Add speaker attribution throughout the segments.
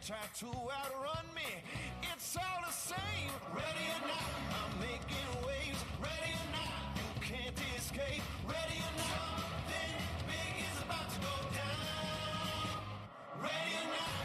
Speaker 1: try to outrun me. It's all the same. Ready or not, I'm making waves. Ready or not, you can't escape. Ready or not, something big is about to go down. Ready or not.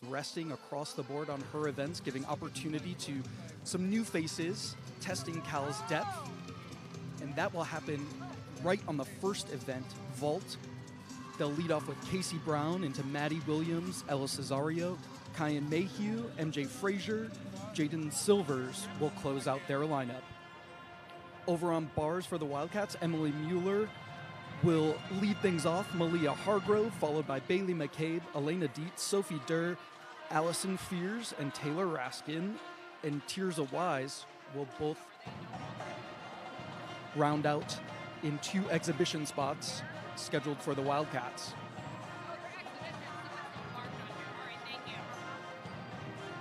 Speaker 2: resting across the board on her events, giving opportunity to some new faces, testing Cal's depth. And that will happen right on the first event, Vault. They'll lead off with Casey Brown into Maddie Williams, Ella Cesario, Kyan Mayhew, MJ Frazier, Jaden Silvers will close out their lineup. Over on bars for the Wildcats, Emily Mueller will lead things off. Malia Hargrove, followed by Bailey McCabe, Elena Dietz, Sophie Durr, Allison Fears, and Taylor Raskin. And Tirza Wise will both round out in 2 exhibition spots scheduled for the Wildcats.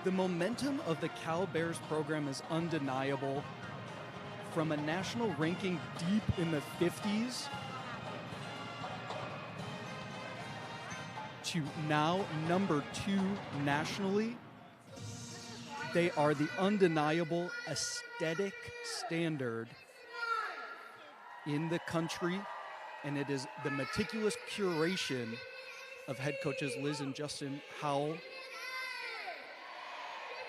Speaker 2: The momentum of the Cal Bears program is undeniable. From a national ranking deep in the 50s to now number 2 nationally, they are the undeniable aesthetic standard in the country, and it is the meticulous curation of head coaches Liz and Justin Howell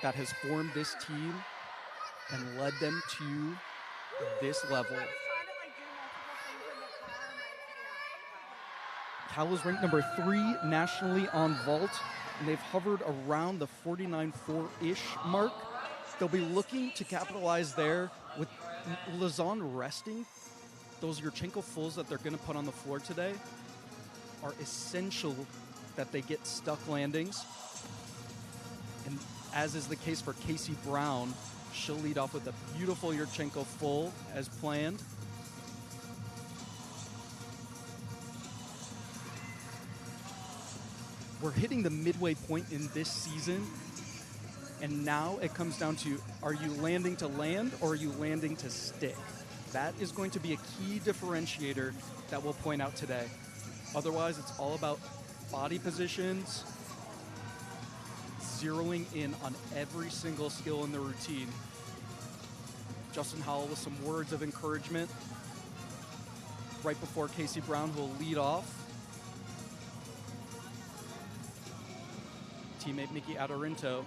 Speaker 2: that has formed this team and led them to this level. Cal is ranked number 3 nationally on vault, and they've hovered around the 49.4-ish mark. They'll be looking to capitalize there with Lazon resting. Those Yurchenko fulls that they're going to put on the floor today are essential that they get stuck landings. And as is the case for Casey Brown, she'll lead off with a beautiful Yurchenko full as planned. We're hitting the midway point in this season, and now it comes down to, are you landing to land or are you landing to stick? That is going to be a key differentiator that we'll point out today. Otherwise, it's all about body positions, zeroing in on every single skill in the routine. Justin Howell with some words of encouragement right before Casey Brown will lead off. Teammate Mickey Adorinto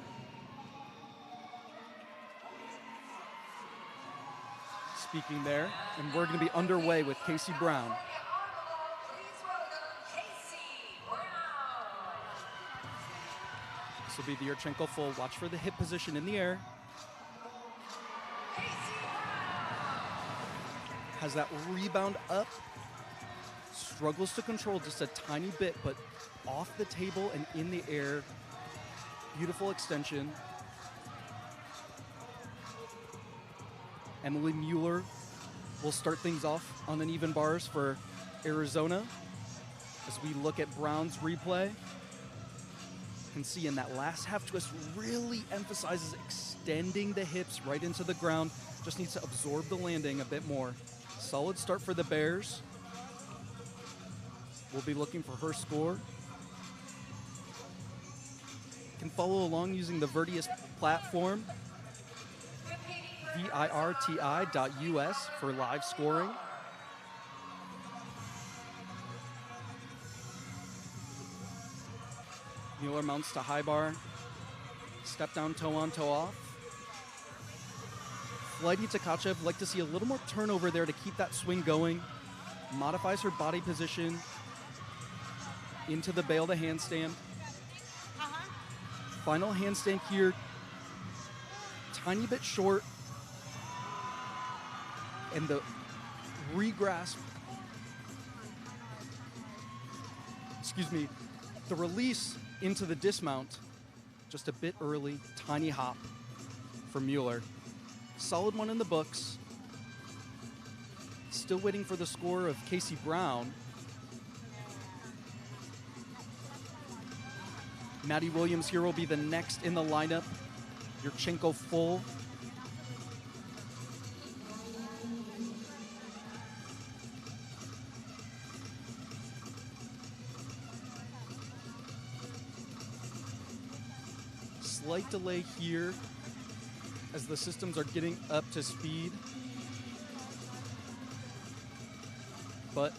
Speaker 2: speaking there, and we're going to be underway with Casey Brown. This will be the Yurchenko full. Watch for the hip position in the air. Has that rebound up. Struggles to control just a tiny bit, but off the table and in the air. Beautiful extension. Emily Mueller will start things off on uneven bars for Arizona. As we look at Brown's replay, you can see in that last half twist really emphasizes extending the hips right into the ground. Just needs to absorb the landing a bit more. Solid start for the Bears. We'll be looking for her score. Can follow along using the Virtius platform, virti.us for live scoring. Mueller mounts to high bar, step down, toe on, toe off. Flighty Tkachev, like to see a little more turnover there to keep that swing going. Modifies her body position into the bail to handstand. Final handstand here, tiny bit short, and the regrasp, the release into the dismount, just a bit early, tiny hop for Mueller. Solid one in the books. Still waiting for the score of Casey Brown. Maddie Williams here will be the next in the lineup. Yurchenko full. Slight delay here as the systems are getting up to speed. But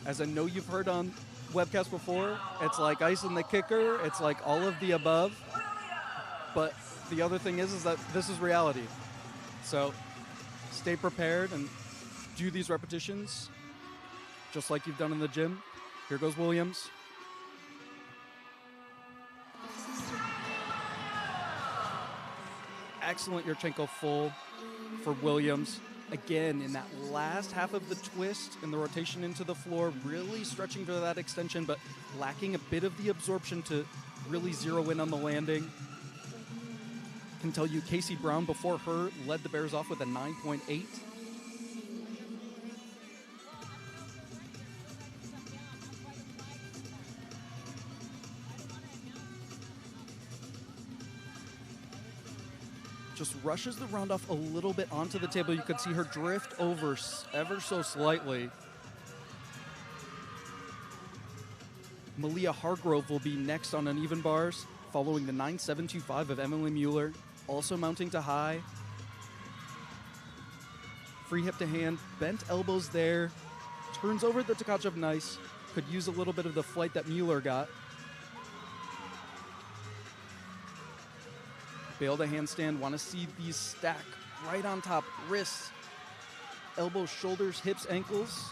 Speaker 2: as I know you've heard on webcast before. It's like ice in the kicker. It's like all of the above. But the other thing is that this is reality. So stay prepared and do these repetitions just like you've done in the gym. Here goes Williams. Excellent Yurchenko full for Williams. Again, in that last half of the twist in the rotation into the floor, really stretching to that extension, but lacking a bit of the absorption to really zero in on the landing. Can tell you Casey Brown before her led the Bears off with a 9.8. Just rushes the round off a little bit onto the table. You could see her drift over ever so slightly. Malia Hargrove will be next on uneven bars, following the 9.725 of Emily Mueller, also mounting to high. Free hip to hand, bent elbows there, turns over the Tkachev nice, could use a little bit of the flight that Mueller got. Bail to handstand, want to see these stack right on top. Wrists, elbows, shoulders, hips, ankles.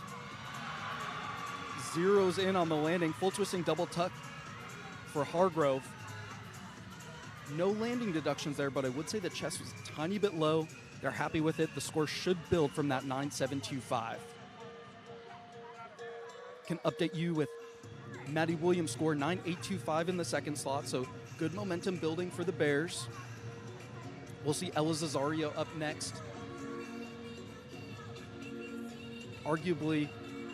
Speaker 2: Zeroes in on the landing. Full twisting double tuck for Hargrove. No landing deductions there, but I would say the chest was a tiny bit low. They're happy with it. The score should build from that 9.725. Can update you with Maddie Williams' score, 9.825 in the second slot, so good momentum building for the Bears. We'll see Ella Zazario up next. Arguably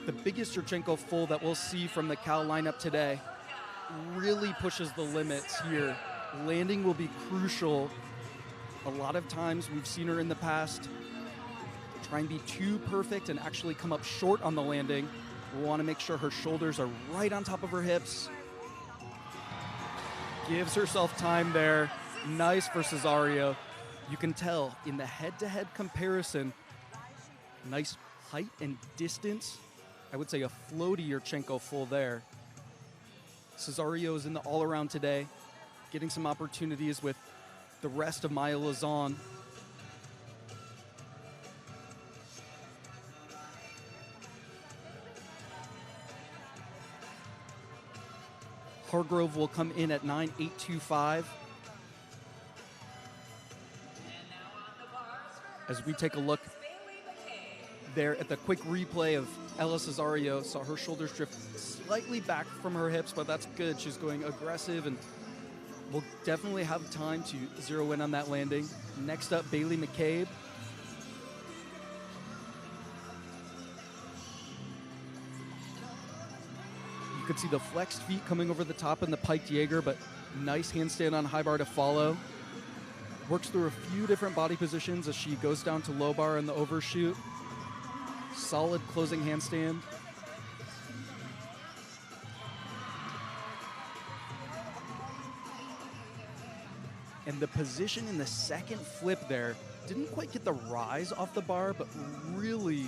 Speaker 2: the biggest Yurchenko full that we'll see from the Cal lineup today. Really pushes the limits here. Landing will be crucial. A lot of times we've seen her in the past try and be too perfect and actually come up short on the landing. We want to make sure her shoulders are right on top of her hips. Gives herself time there. Nice for Cesario. You can tell in the head-to-head comparison, nice height and distance. I would say a floaty Yurchenko full there. Cesario is in the all-around today, getting some opportunities with the rest of Maya Lazan. Hargrove will come in at 9.825. As we take a look there at the quick replay of Ella Cesario, saw her shoulders drift slightly back from her hips, but that's good. She's going aggressive and will definitely have time to zero in on that landing. Next up, Bailey McCabe. You could see the flexed feet coming over the top in the piked Jaeger, but nice handstand on high bar to follow. Works through a few different body positions as she goes down to low bar in the overshoot. Solid closing handstand. And the position in the second flip there didn't quite get the rise off the bar, but really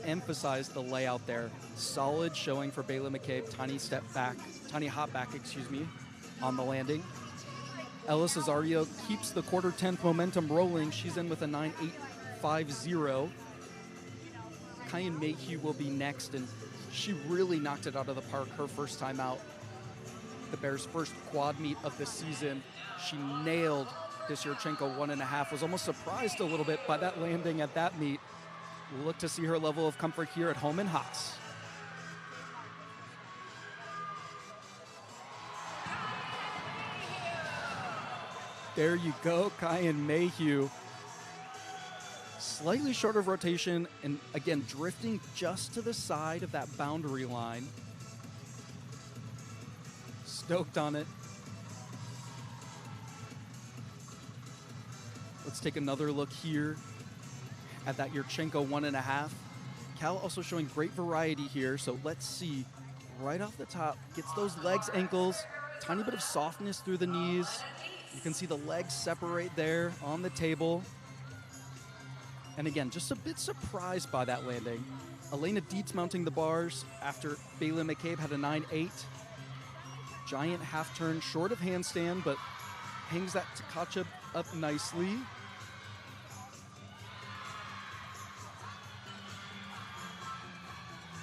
Speaker 2: emphasized the layout there. Solid showing for Bailey McCabe. Tiny hop back, on the landing. Ella Cesario keeps the quarter 10th momentum rolling. She's in with a 9.850. Kyan Mayhew will be next, and she really knocked it out of the park her first time out. The Bears' first quad meet of the season. She nailed this Yurchenko 1.5. Was almost surprised a little bit by that landing at that meet. We'll look to see her level of comfort here at home in Haas. There you go, Kyan Mayhew. Slightly short of rotation, and again, drifting just to the side of that boundary line. Stoked on it. Let's take another look here at that Yurchenko 1.5. Cal also showing great variety here, so let's see. Right off the top, gets those legs, ankles, tiny bit of softness through the knees. You can see the legs separate there on the table. And again, just a bit surprised by that landing. Elena Dietz mounting the bars after Bayla McCabe had a 9-8. Giant half turn, short of handstand, but hangs that Tkachev up nicely.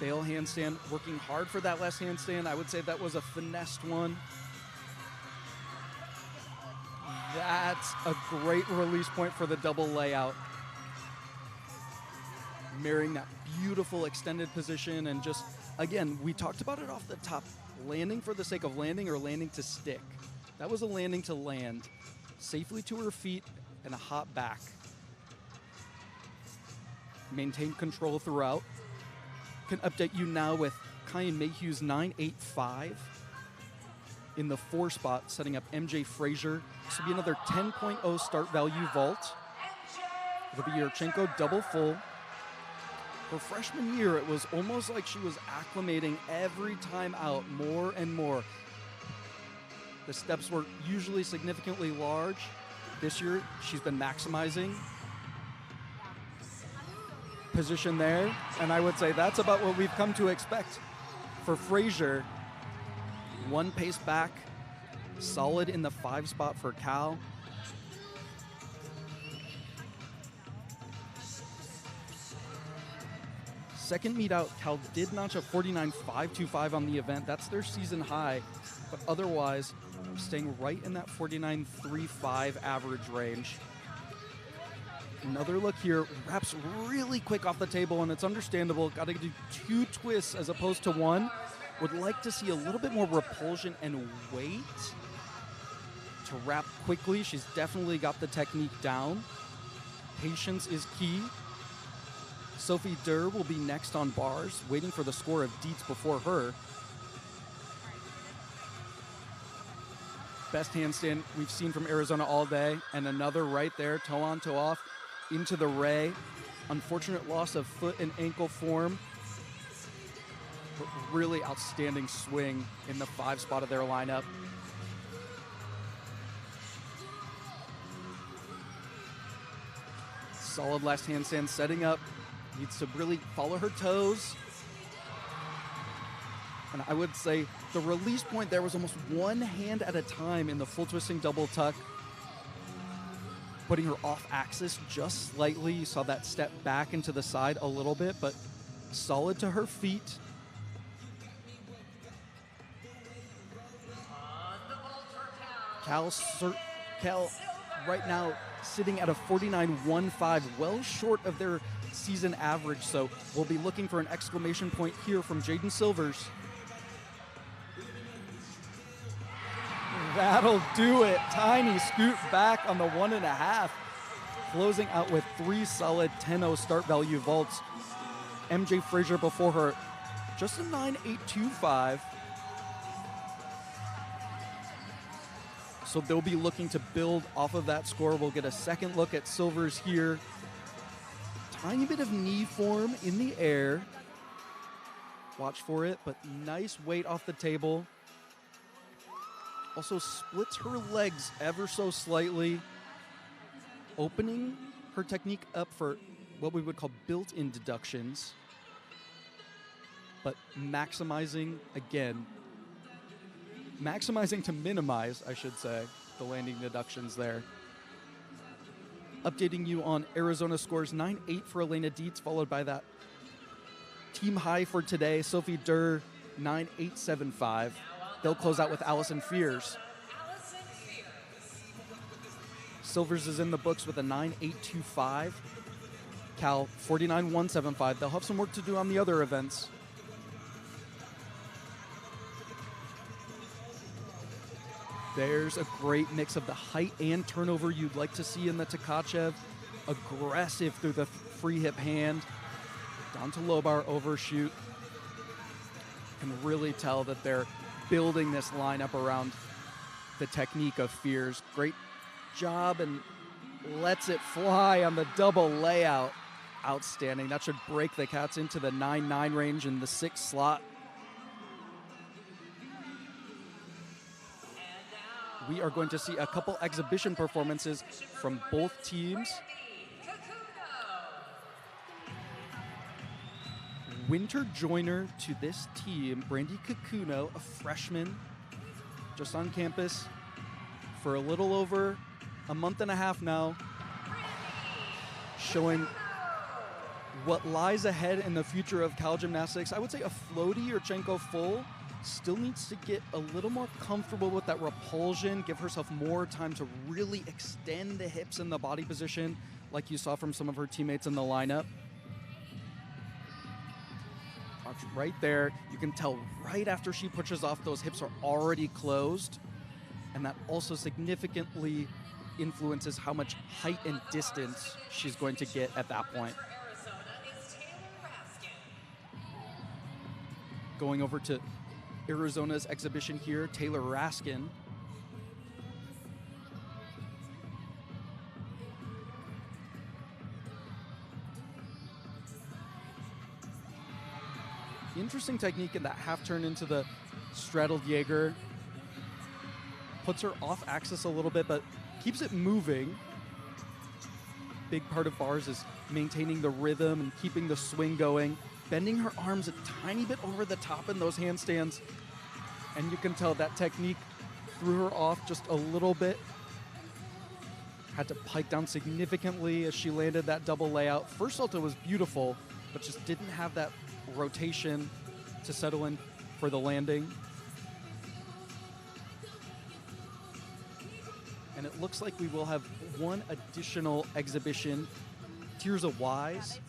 Speaker 2: Bail handstand, working hard for that last handstand. I would say that was a finessed one. That's a great release point for the double layout. Marrying that beautiful extended position and just, again, we talked about it off the top. Landing for the sake of landing or landing to stick. That was a landing to land. Safely to her feet and a hop back. Maintain control throughout. Can update you now with Kyan Mayhew's 9.85 in the 4 spot, setting up MJ Frazier. This will be another 10.0 start value vault. It'll be Yurchenko double full. Her freshman year, it was almost like she was acclimating every time out more and more. The steps were usually significantly large. This year, she's been maximizing position there, and I would say that's about what we've come to expect for Frazier. 1 pace back, solid in the 5 spot for Cal. Second meet out, Cal did notch a 49.525 on the event. That's their season high, but otherwise staying right in that 49.35 average range. Another look here, wraps really quick off the table, and it's understandable. Got to do 2 twists as opposed to 1. Would like to see a little bit more repulsion and weight to wrap quickly. She's definitely got the technique down. Patience is key. Sophie Durr will be next on bars, waiting for the score of Dietz before her. Best handstand we've seen from Arizona all day, and another right there, toe on, toe off, into the ray. Unfortunate loss of foot and ankle form, but really outstanding swing in the 5 spot of their lineup. Solid last handstand setting up. Needs to really follow her toes. And I would say the release point there was almost 1 hand at a time in the full twisting double tuck, putting her off axis just slightly. You saw that step back into the side a little bit, but solid to her feet. Cal right now sitting at a 49.15, well short of their season average, so we'll be looking for an exclamation point here from Jaden Silvers. That'll do it. Tiny scoot back on the 1.5. Closing out with 3 solid 10.0 start value vaults. MJ Frazier before her, just a 9.825. So they'll be looking to build off of that score. We'll get a second look at Silvers here. Tiny bit of knee form in the air. Watch for it, but nice weight off the table. Also splits her legs ever so slightly, opening her technique up for what we would call built-in deductions, but maximizing, again, maximizing to minimize, I should say, the landing deductions there. Updating you on Arizona scores, 9.8 for Elena Dietz, followed by that team high for today, Sophie Durr, 9.875. They'll close out with Allison Fears. Silvers is in the books with a 9.825. Cal, 49.175. They'll have some work to do on the other events. There's a great mix of the height and turnover you'd like to see in the Tkachev. Aggressive through the free hip hand. Down to low bar overshoot. Can really tell that they're building this lineup around the technique of Fears. Great job, and lets it fly on the double layout. Outstanding. That should break the Cats into the 9-9 range in the 6th slot. We are going to see a couple exhibition performances from both teams. winter joiner to this team, Brandy Kakuno, a freshman, just on campus for a little over a month and a half now, showing what lies ahead in the future of Cal Gymnastics. I would say a floaty Yurchenko full still needs to get a little more comfortable with that repulsion, give herself more time to really extend the hips in the body position like you saw from some of her teammates in the lineup. Watch right there. You can tell right after she pushes off, those hips are already closed, and that also significantly influences how much height and distance she's going to get at that point. Going over to Arizona's exhibition here, Taylor Raskin. Interesting technique in that half turn into the straddled Jaeger. Puts her off axis a little bit, but keeps it moving. Big part of bars is maintaining the rhythm and keeping the swing going. Bending her arms a tiny bit over the top in those handstands. And you can tell that technique threw her off just a little bit. Had to pike down significantly as she landed that double layout. First salto was beautiful, but just didn't have that rotation to settle in for the landing. And it looks like we will have one additional exhibition. Tirza Wise,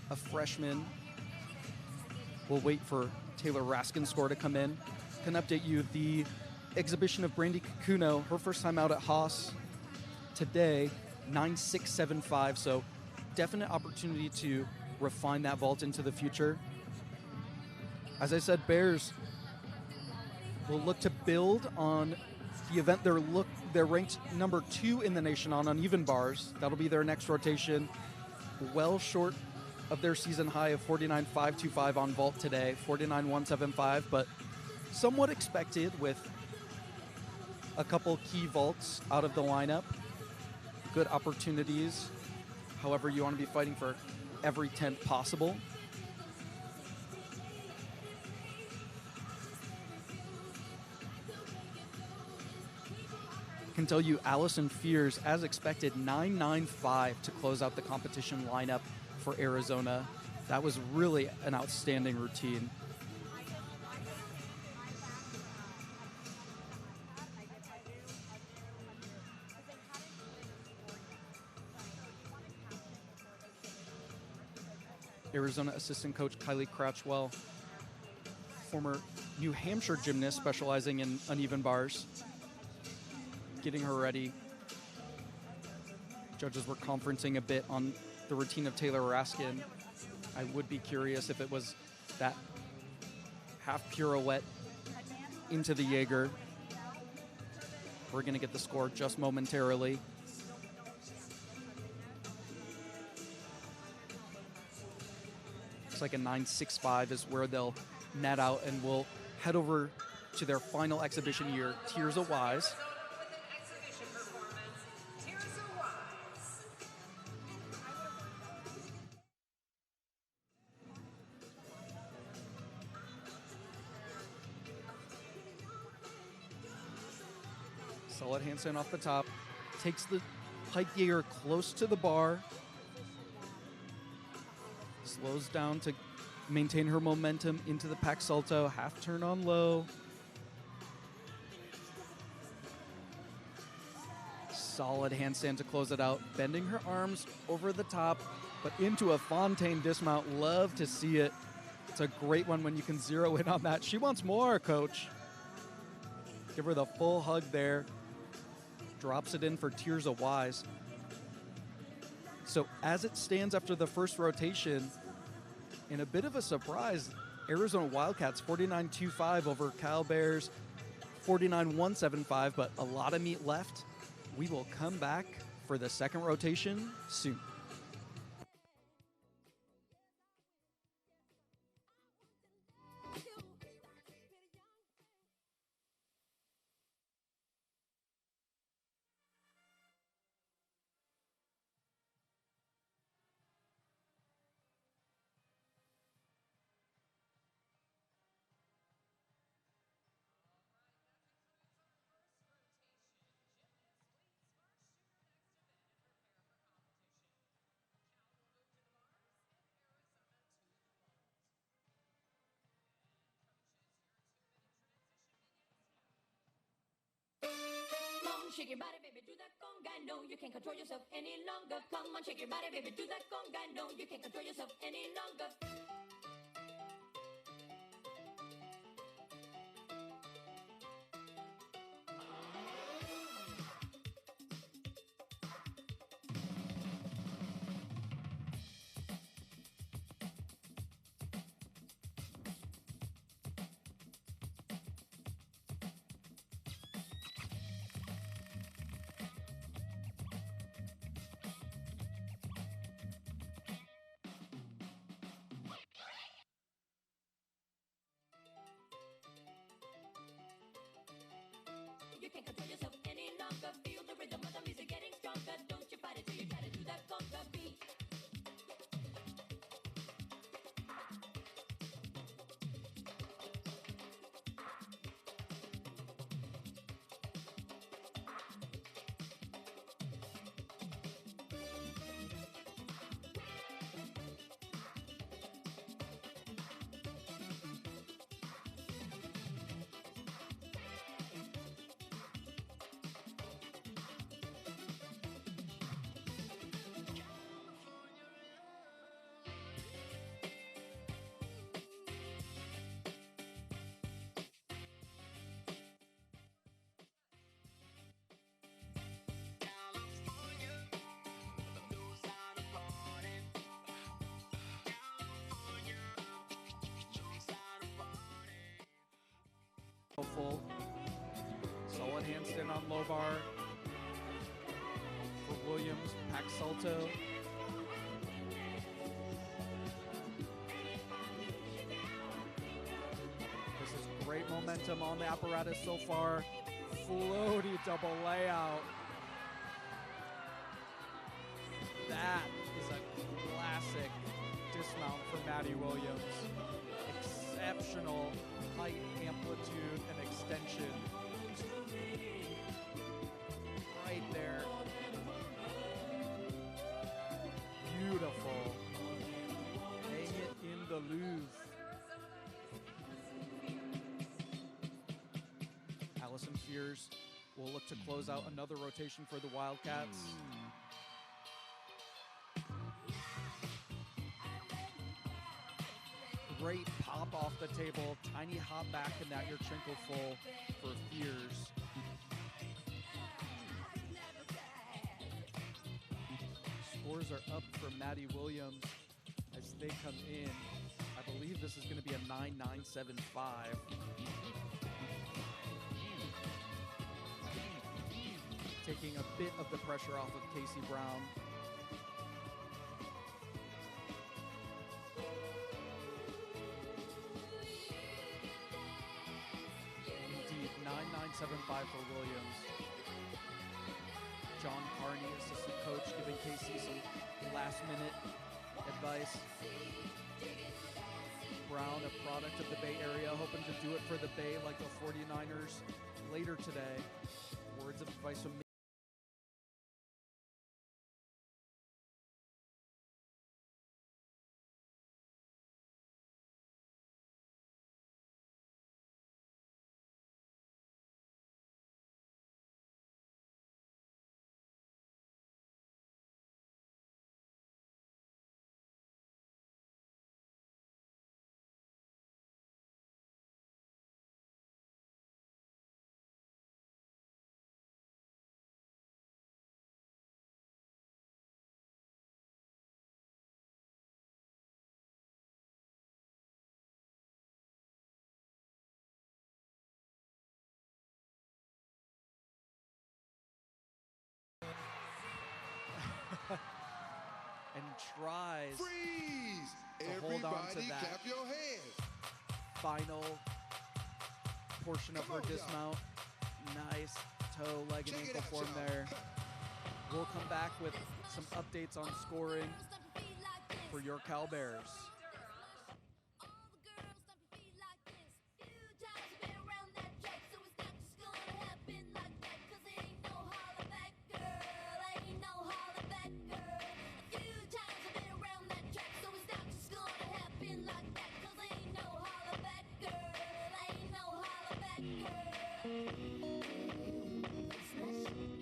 Speaker 2: a freshman. We'll wait for Taylor Raskin's score to come in. Can update you, the exhibition of Brandy Kakuno, her first time out at Haas today, 9.675, so definite opportunity to refine that vault into the future. As I said, Bears will look to build on the event they're ranked number 2 in the nation on uneven bars. That'll be their next rotation. Well short of their season high of 49.525 on vault today, 49.175, but somewhat expected with a couple key vaults out of the lineup. Good opportunities. However, you want to be fighting for every 10th possible. Can tell you Allison Fears, as expected, 9.95 to close out the competition lineup for Arizona. That was really an outstanding routine. Arizona assistant coach Kylie Crouchwell, former New Hampshire gymnast specializing in uneven bars, getting her ready. Judges were conferencing a bit on the routine of Taylor Raskin. I would be curious if it was that half pirouette into the Jaeger. We're going to get the score just momentarily. Looks like a 9.65 is where they'll net out, and we'll head over to their final exhibition year, Tirza Wise. Solid handstand off the top. Takes the pike Jaeger close to the bar. Slows down to maintain her momentum into the pack salto. Half turn on low. Solid handstand to close it out. Bending her arms over the top, but into a Fontaine dismount. Love to see it. It's a great one when you can zero in on that. She wants more, coach. Give her the full hug there. Drops it in for Tirza Wise. So as it stands after the first rotation, in a bit of a surprise, Arizona Wildcats 49.25 over Cal Bears 49.175, but a lot of meat left. We will come back for the second rotation soon.
Speaker 3: shake your body, baby, do that conga. No, you can't control yourself any longer. Come on, shake your body, baby, do that conga. No, you can't control yourself any longer. You can't control yourself any longer. Feel the rhythm of the music getting stronger. Don't you fight it till you try to do that conga beat.
Speaker 2: Full. Solid handstand on low bar for Williams. Pack salto. This is great momentum on the apparatus so far. Floaty double layout. That is a classic dismount for Maddie Williams. Exceptional height, amplitude, and extension. Right there. Beautiful. Hang it in the Louvre. Allison Fears will look to close out another rotation for the Wildcats. Great pop off the table, tiny hop back in that Yurchenko full for Fears. Scores are up for Maddie Williams as they come in. I believe this is going to be a 9.975. Taking a bit of the pressure off of Casey Brown. Indeed, 9.975 for Williams. John Carney, assistant coach, giving Casey some last-minute advice. Brown, a product of the Bay Area, hoping to do it for the Bay like the 49ers later today. Words of advice from and tries
Speaker 4: Freeze!
Speaker 2: to hold on to
Speaker 4: Everybody
Speaker 2: that
Speaker 4: clap your hands.
Speaker 2: final portion of
Speaker 4: Come
Speaker 2: her
Speaker 4: on, y'all.
Speaker 2: dismount. Nice toe, leg, and
Speaker 4: Check it
Speaker 2: ankle
Speaker 4: out,
Speaker 2: form
Speaker 4: y'all.
Speaker 2: there. We'll come back with some updates on scoring for your Cal Bears.
Speaker 3: Special.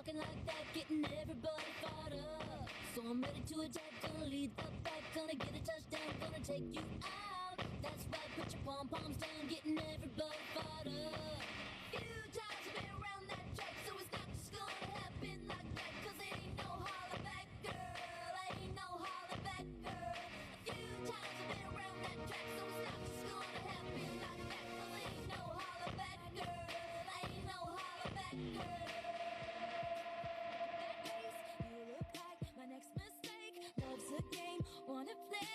Speaker 3: talking like that, getting everybody fired up. So I'm ready to attack, gonna lead the back, gonna get a touchdown, gonna take you out. That's right, put your pom-poms down, getting everybody fired up. Few times I've been around that track, so it's not just gonna happen like that, 'cause ain't no holler back, girl, ain't no holler back, girl. A few times I've been around that track, so it's not just gonna happen like that, 'cause ain't no holler back, girl, ain't no holler back, girl. That pace, you look like my next mistake. Love's a game, wanna play.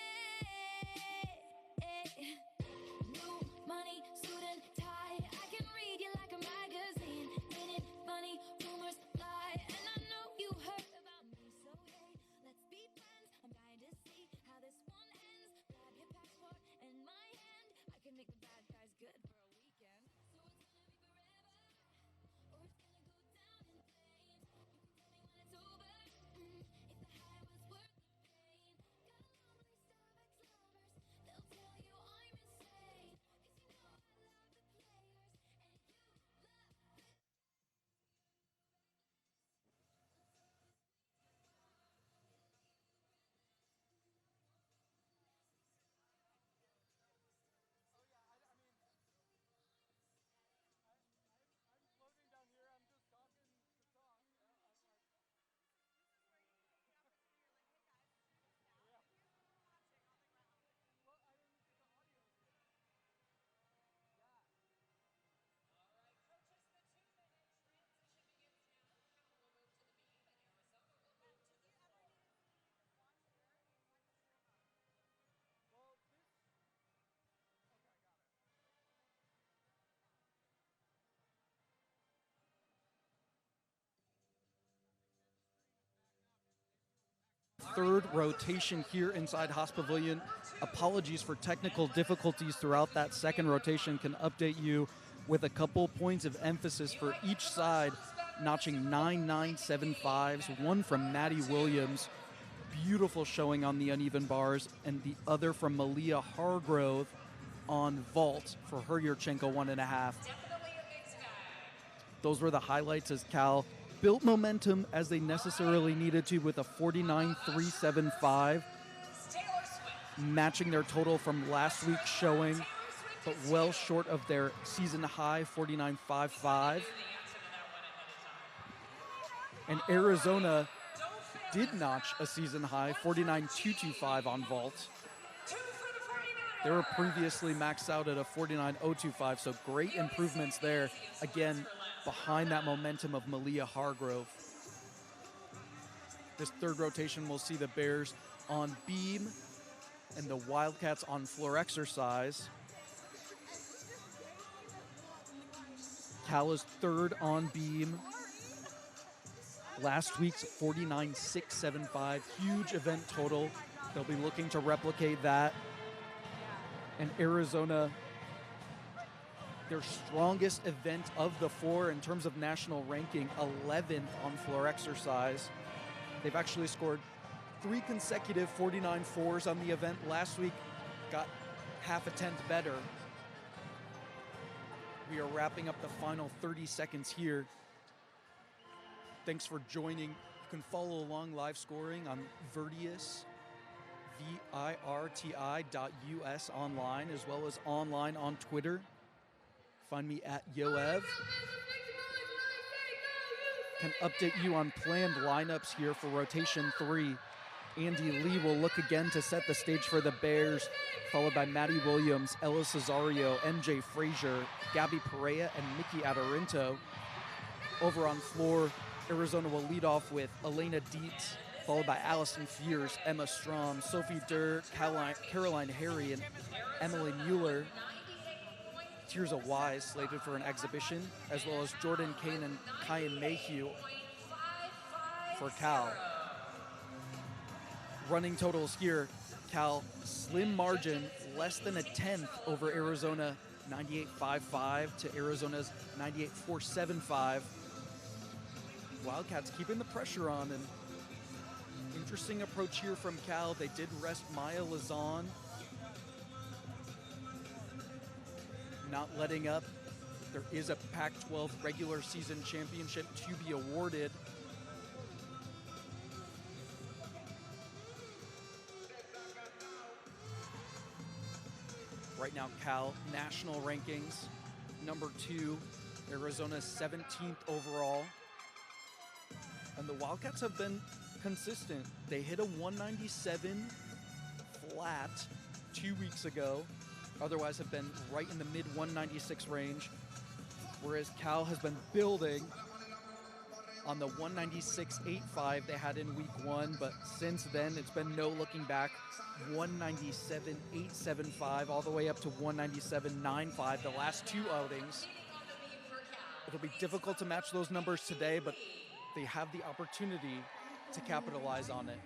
Speaker 3: New money, suit and tie. I can read you like a magazine. Ain't it funny? Rumors lie, and I know you heard about me. So hey, let's be friends. I'm dying to see how this one ends. Grab your passport and my hand. I can make the bad guys good for a weekend. So it's gonna be forever, or it's gonna go down in flames. You can tell me when it's over. If the high was worth the pain. Got a long list of ex-lovers. They'll tell you I'm insane. 'Cause you know I love the players, and you love the
Speaker 2: Third rotation here inside Haas Pavilion. Apologies for technical difficulties throughout that second rotation. Can update you with a couple points of emphasis for each side, notching 9.975s. One from Maddie Williams, beautiful showing on the uneven bars, and the other from Malia Hargrove on vault for her Yurchenko 1.5. Those were the highlights as Cal built momentum as they necessarily needed to with a 49.375, matching their total from last week's showing, but well short of their season high 49.55. And Arizona did notch a season high 49.225 on vault. They were previously maxed out at a 49.025, so great improvements there. Again, behind that momentum of Malia Hargrove. This third rotation will see the Bears on beam and the Wildcats on floor exercise. Cal is third on beam. Last week's 49.675, huge event total. They'll be looking to replicate that. And Arizona, their strongest event of the four in terms of national ranking, 11th on floor exercise. They've actually scored 3 consecutive 49.4s on the event. Last week got half a tenth better. We are wrapping up the final 30 seconds here. Thanks for joining. You can follow along live scoring on Virtius, virti.us online, as well as online on Twitter. Find me at Yoev. Can update you on planned lineups here for rotation 3. Andy Lee will look again to set the stage for the Bears, followed by Maddie Williams, Ella Cesario, MJ Frazier, Gabby Perea, and Nikki Adorinto. Over on floor, Arizona will lead off with Elena Dietz, followed by Allison Fears, Emma Strom, Sophie Durr, Caroline Harry, and Emily Mueller. Tirza Wise slated for an exhibition, as well as Jordan Kane and Kyan Mayhew for Cal. Running totals here, Cal, slim margin, less than a tenth over Arizona, 98.55 to Arizona's 98.475. Wildcats keeping the pressure on, and interesting approach here from Cal. They did rest Maya Lazan, not letting up. There is a Pac-12 regular season championship to be awarded Right now, Cal national rankings, number 2, Arizona 17th overall. And the Wildcats have been consistent. They hit a 197 flat 2 weeks ago. Otherwise have been right in the mid 196 range. Whereas Cal has been building on the 196.85 they had in week 1, but since then it's been no looking back. 197.875 all the way up to 197.95 the last 2 outings. It'll be difficult to match those numbers today, but they have the opportunity to capitalize on it.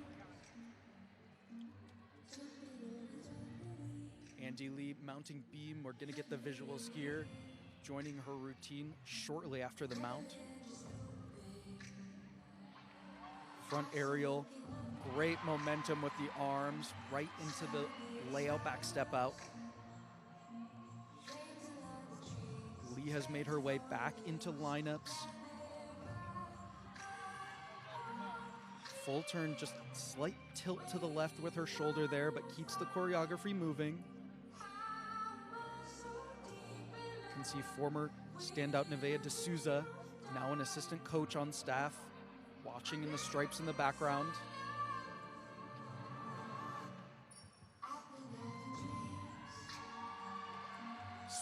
Speaker 2: Andy Lee mounting beam. We're going to get the visuals here, joining her routine shortly after the mount. Front aerial, great momentum with the arms, right into the layout back step out. Lee has made her way back into lineups. Full turn, just slight tilt to the left with her shoulder there, but keeps the choreography moving. You can see former standout Nevaeh D'Souza, now an assistant coach on staff, watching in the stripes in the background.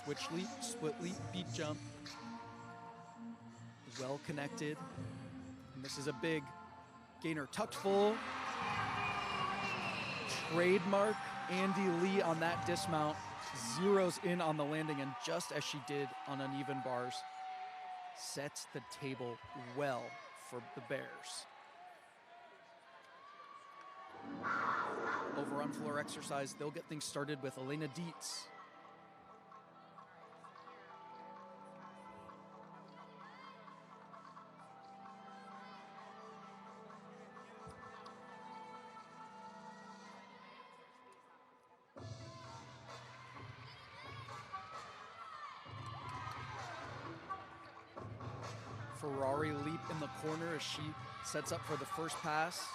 Speaker 2: Switch leap, split leap, beat jump. Well connected. And this is a big gainer tucked full. Trademark Andy Lee on that dismount. Zeroes in on the landing, and just as she did on uneven bars, sets the table well for the Bears. Over on floor exercise, they'll get things started with Elena Dietz. Ferrari leap in the corner as she sets up for the first pass.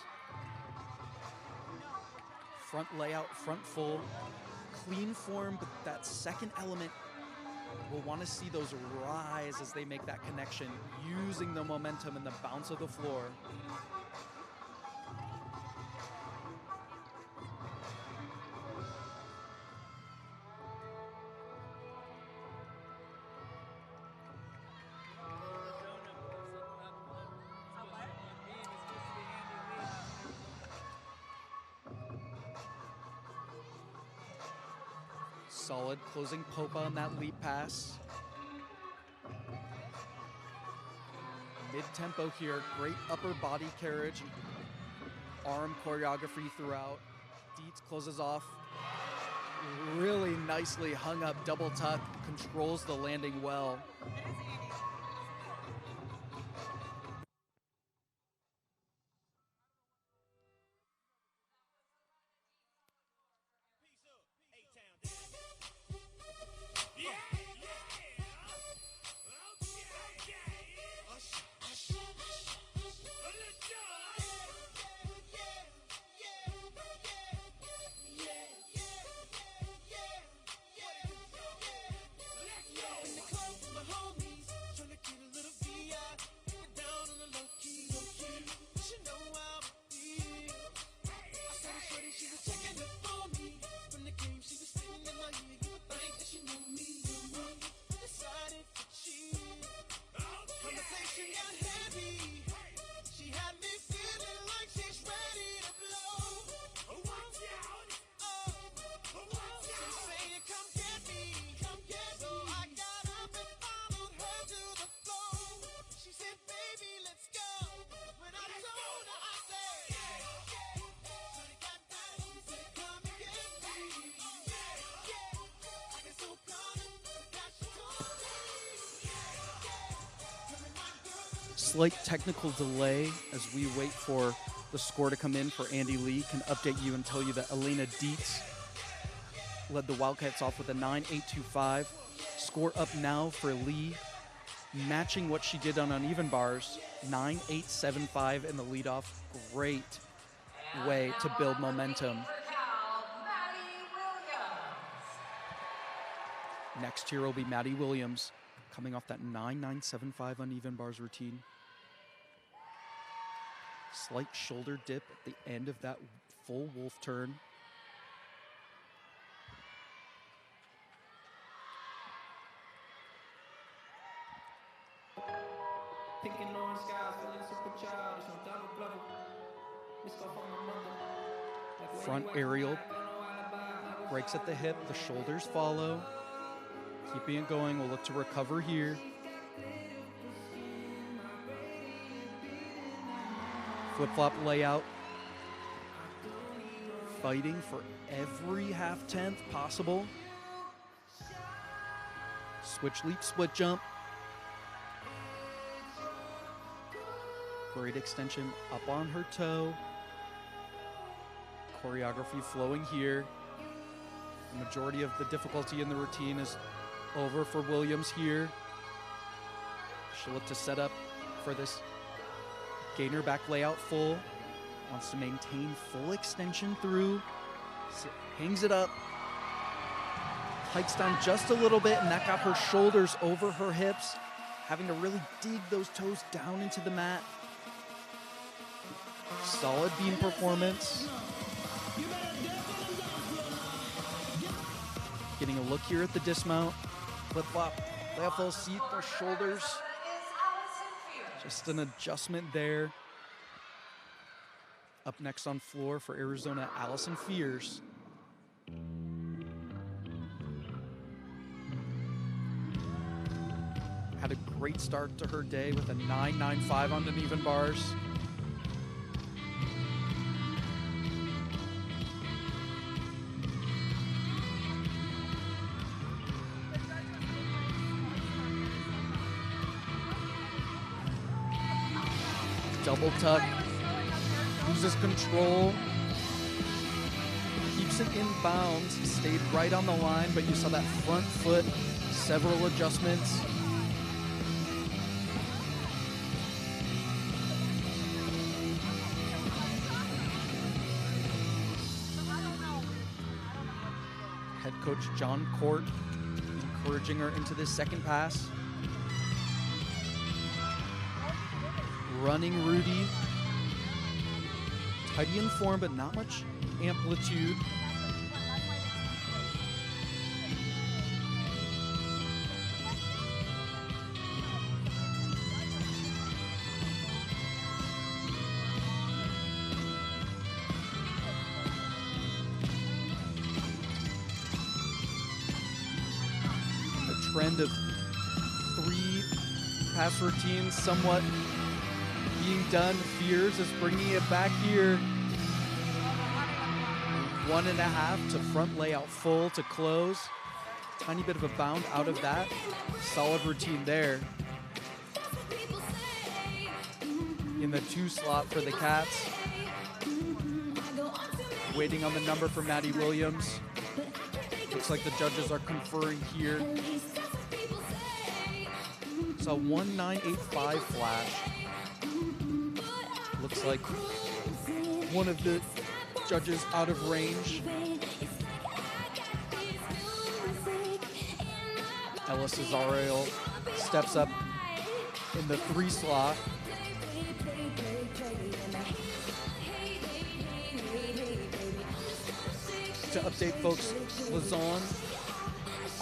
Speaker 2: Front layout, front full, clean form, but that second element, we'll want to see those rise as they make that connection, using the momentum and the bounce of the floor. Solid closing Popa on that leap pass. Mid-tempo here, great upper body carriage, arm choreography throughout. Dietz closes off, really nicely hung up double tuck, controls the landing well. Slight technical delay as we wait for the score to come in for Andy Lee. Can update you and tell you that Elena Dietz led the Wildcats off with a 9.825. Score up now for Lee, matching what she did on uneven bars, 9.875 in the leadoff. Great way to build momentum. Next here will be Maddie Williams, coming off that 9.975 uneven bars routine. Slight shoulder dip at the end of that full wolf turn. Front aerial, breaks at the hip, the shoulders follow. Keeping it going, we'll look to recover here. Flip-flop layout. Fighting for every half-tenth possible. Switch leap, split jump. Great extension up on her toe. Choreography flowing here. The majority of the difficulty in the routine is over for Williams here. She'll look to set up for this gainer back layout full. Wants to maintain full extension through. Hangs it up. Hikes down just a little bit, and that got her shoulders over her hips. Having to really dig those toes down into the mat. Solid beam performance. Getting a look here at the dismount. Flip-flop, layout full seat, those shoulders. Just an adjustment there. Up next on floor for Arizona, Allison Fears. Had a great start to her day with a 9.95 on uneven bars. Double tuck, loses control, keeps it in bounds, stayed right on the line, but you saw that front foot, several adjustments. Head coach John Court encouraging her into this second pass. Running Rudy, tidy in form, but not much amplitude. The trend of 3 pass routines somewhat being done. Fears is bringing it back here. 1.5 to front layout full to close. Tiny bit of a bound out of that. Solid routine there. In the 2 slot for the Cats. Waiting on the number for Maddie Williams. Looks like the judges are conferring here. It's a 1985 flash. Looks like one of the judges out of range. Ella Cesario steps up in the 3 slot. To update folks, Lazon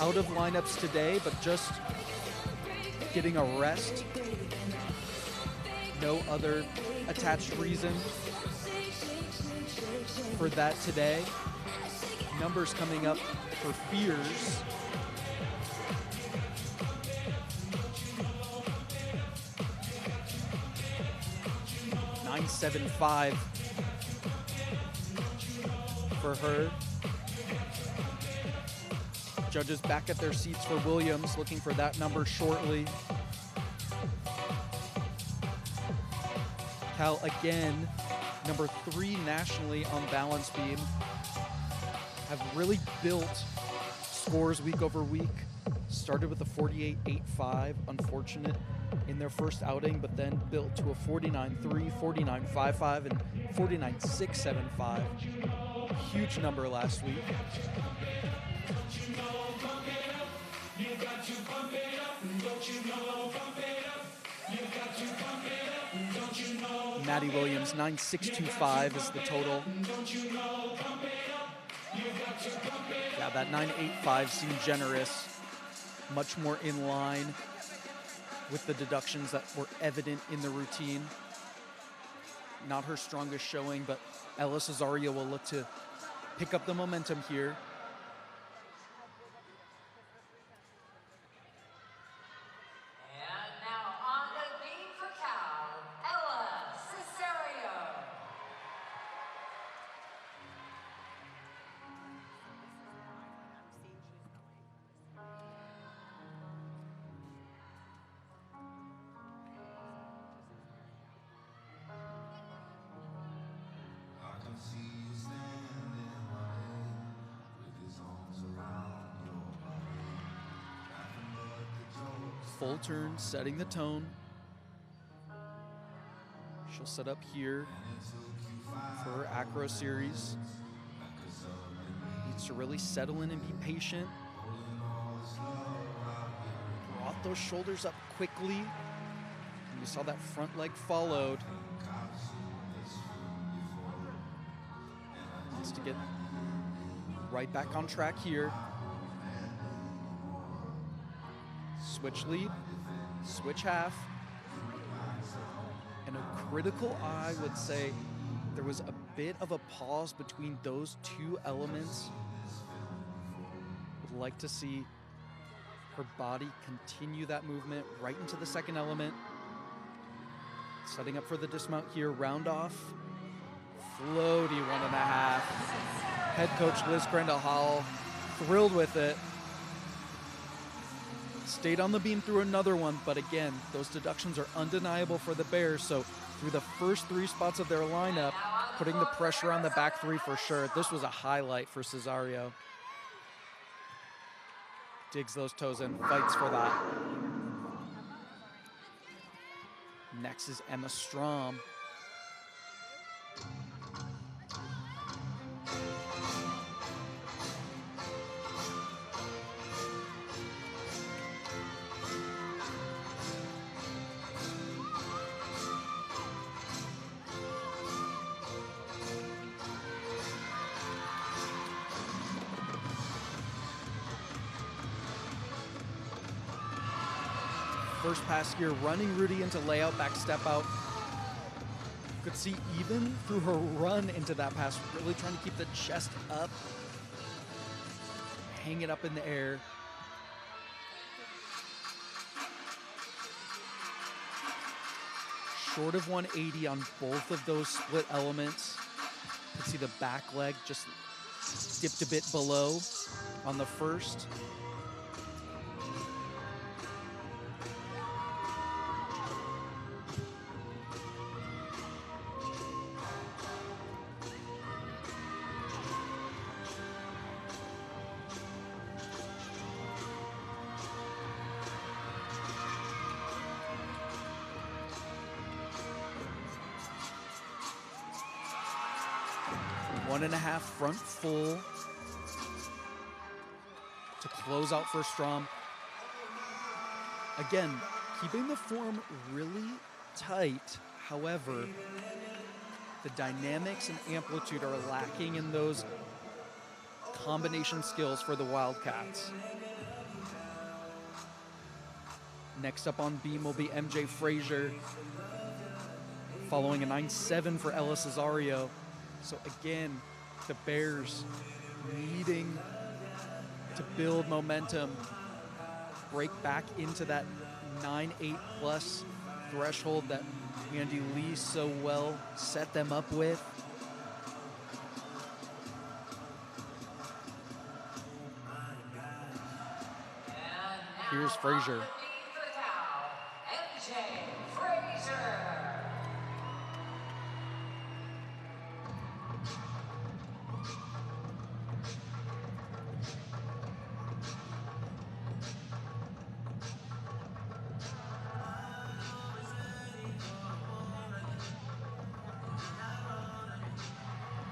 Speaker 2: out of lineups today, but just getting a rest. No other attached reason for that today. Numbers coming up for Fears. .975 for her. Judges back at their seats for Williams, looking for that number shortly. Cal again, number 3 nationally on balance beam, have really built scores week over week. Started with a 48.85, unfortunate in their first outing, but then built to a 49.3, 49.55, and 49.675. Huge number last week. Maddie Williams. 9.625 is the total. Yeah, that 9.85 seemed generous. Much more in line with the deductions that were evident in the routine. Not her strongest showing, but Ella Cesario will look to pick up the momentum here.
Speaker 4: And now on the beat for Cal, Ella Cesario.
Speaker 1: I can see you standing, honey, with his arms around your body. Nothing but the jokes.
Speaker 2: Full turn, setting the tone. She'll set up here for her acro series. Needs to really settle in and be patient. Brought those shoulders up quickly. And you saw that front leg followed. Needs to get right back on track here. Switch lead, switch half. And a critical, I would say, there was a bit of a pause between those two elements. Would like to see her body continue that movement right into the second element. Setting up for the dismount here, round off. Floaty 1.5. Head coach Liz Grendel-Howell thrilled with it. Stayed on the beam through another one, but again, those deductions are undeniable for the Bears. So through the first three spots of their lineup, putting the pressure on the back three for sure. This was a highlight for Cesario. Digs those toes in, fights for that. Next is Emma Strom. First pass here, running Rudy into layout, back step out. You could see even through her run into that pass, really trying to keep the chest up, hang it up in the air. Short of 180 on both of those split elements. You can see the back leg just dipped a bit below on the first. One and a half front full to close out for Strom. Again, keeping the form really tight. However, the dynamics and amplitude are lacking in those combination skills for the Wildcats. Next up on beam will be MJ Frazier, following a 9.7 for Ella Cesario. So again, the Bears needing to build momentum, break back into that 9.8 plus threshold that Andy Lee so well set them up with. Here's Frazier.
Speaker 4: MJ Frazier.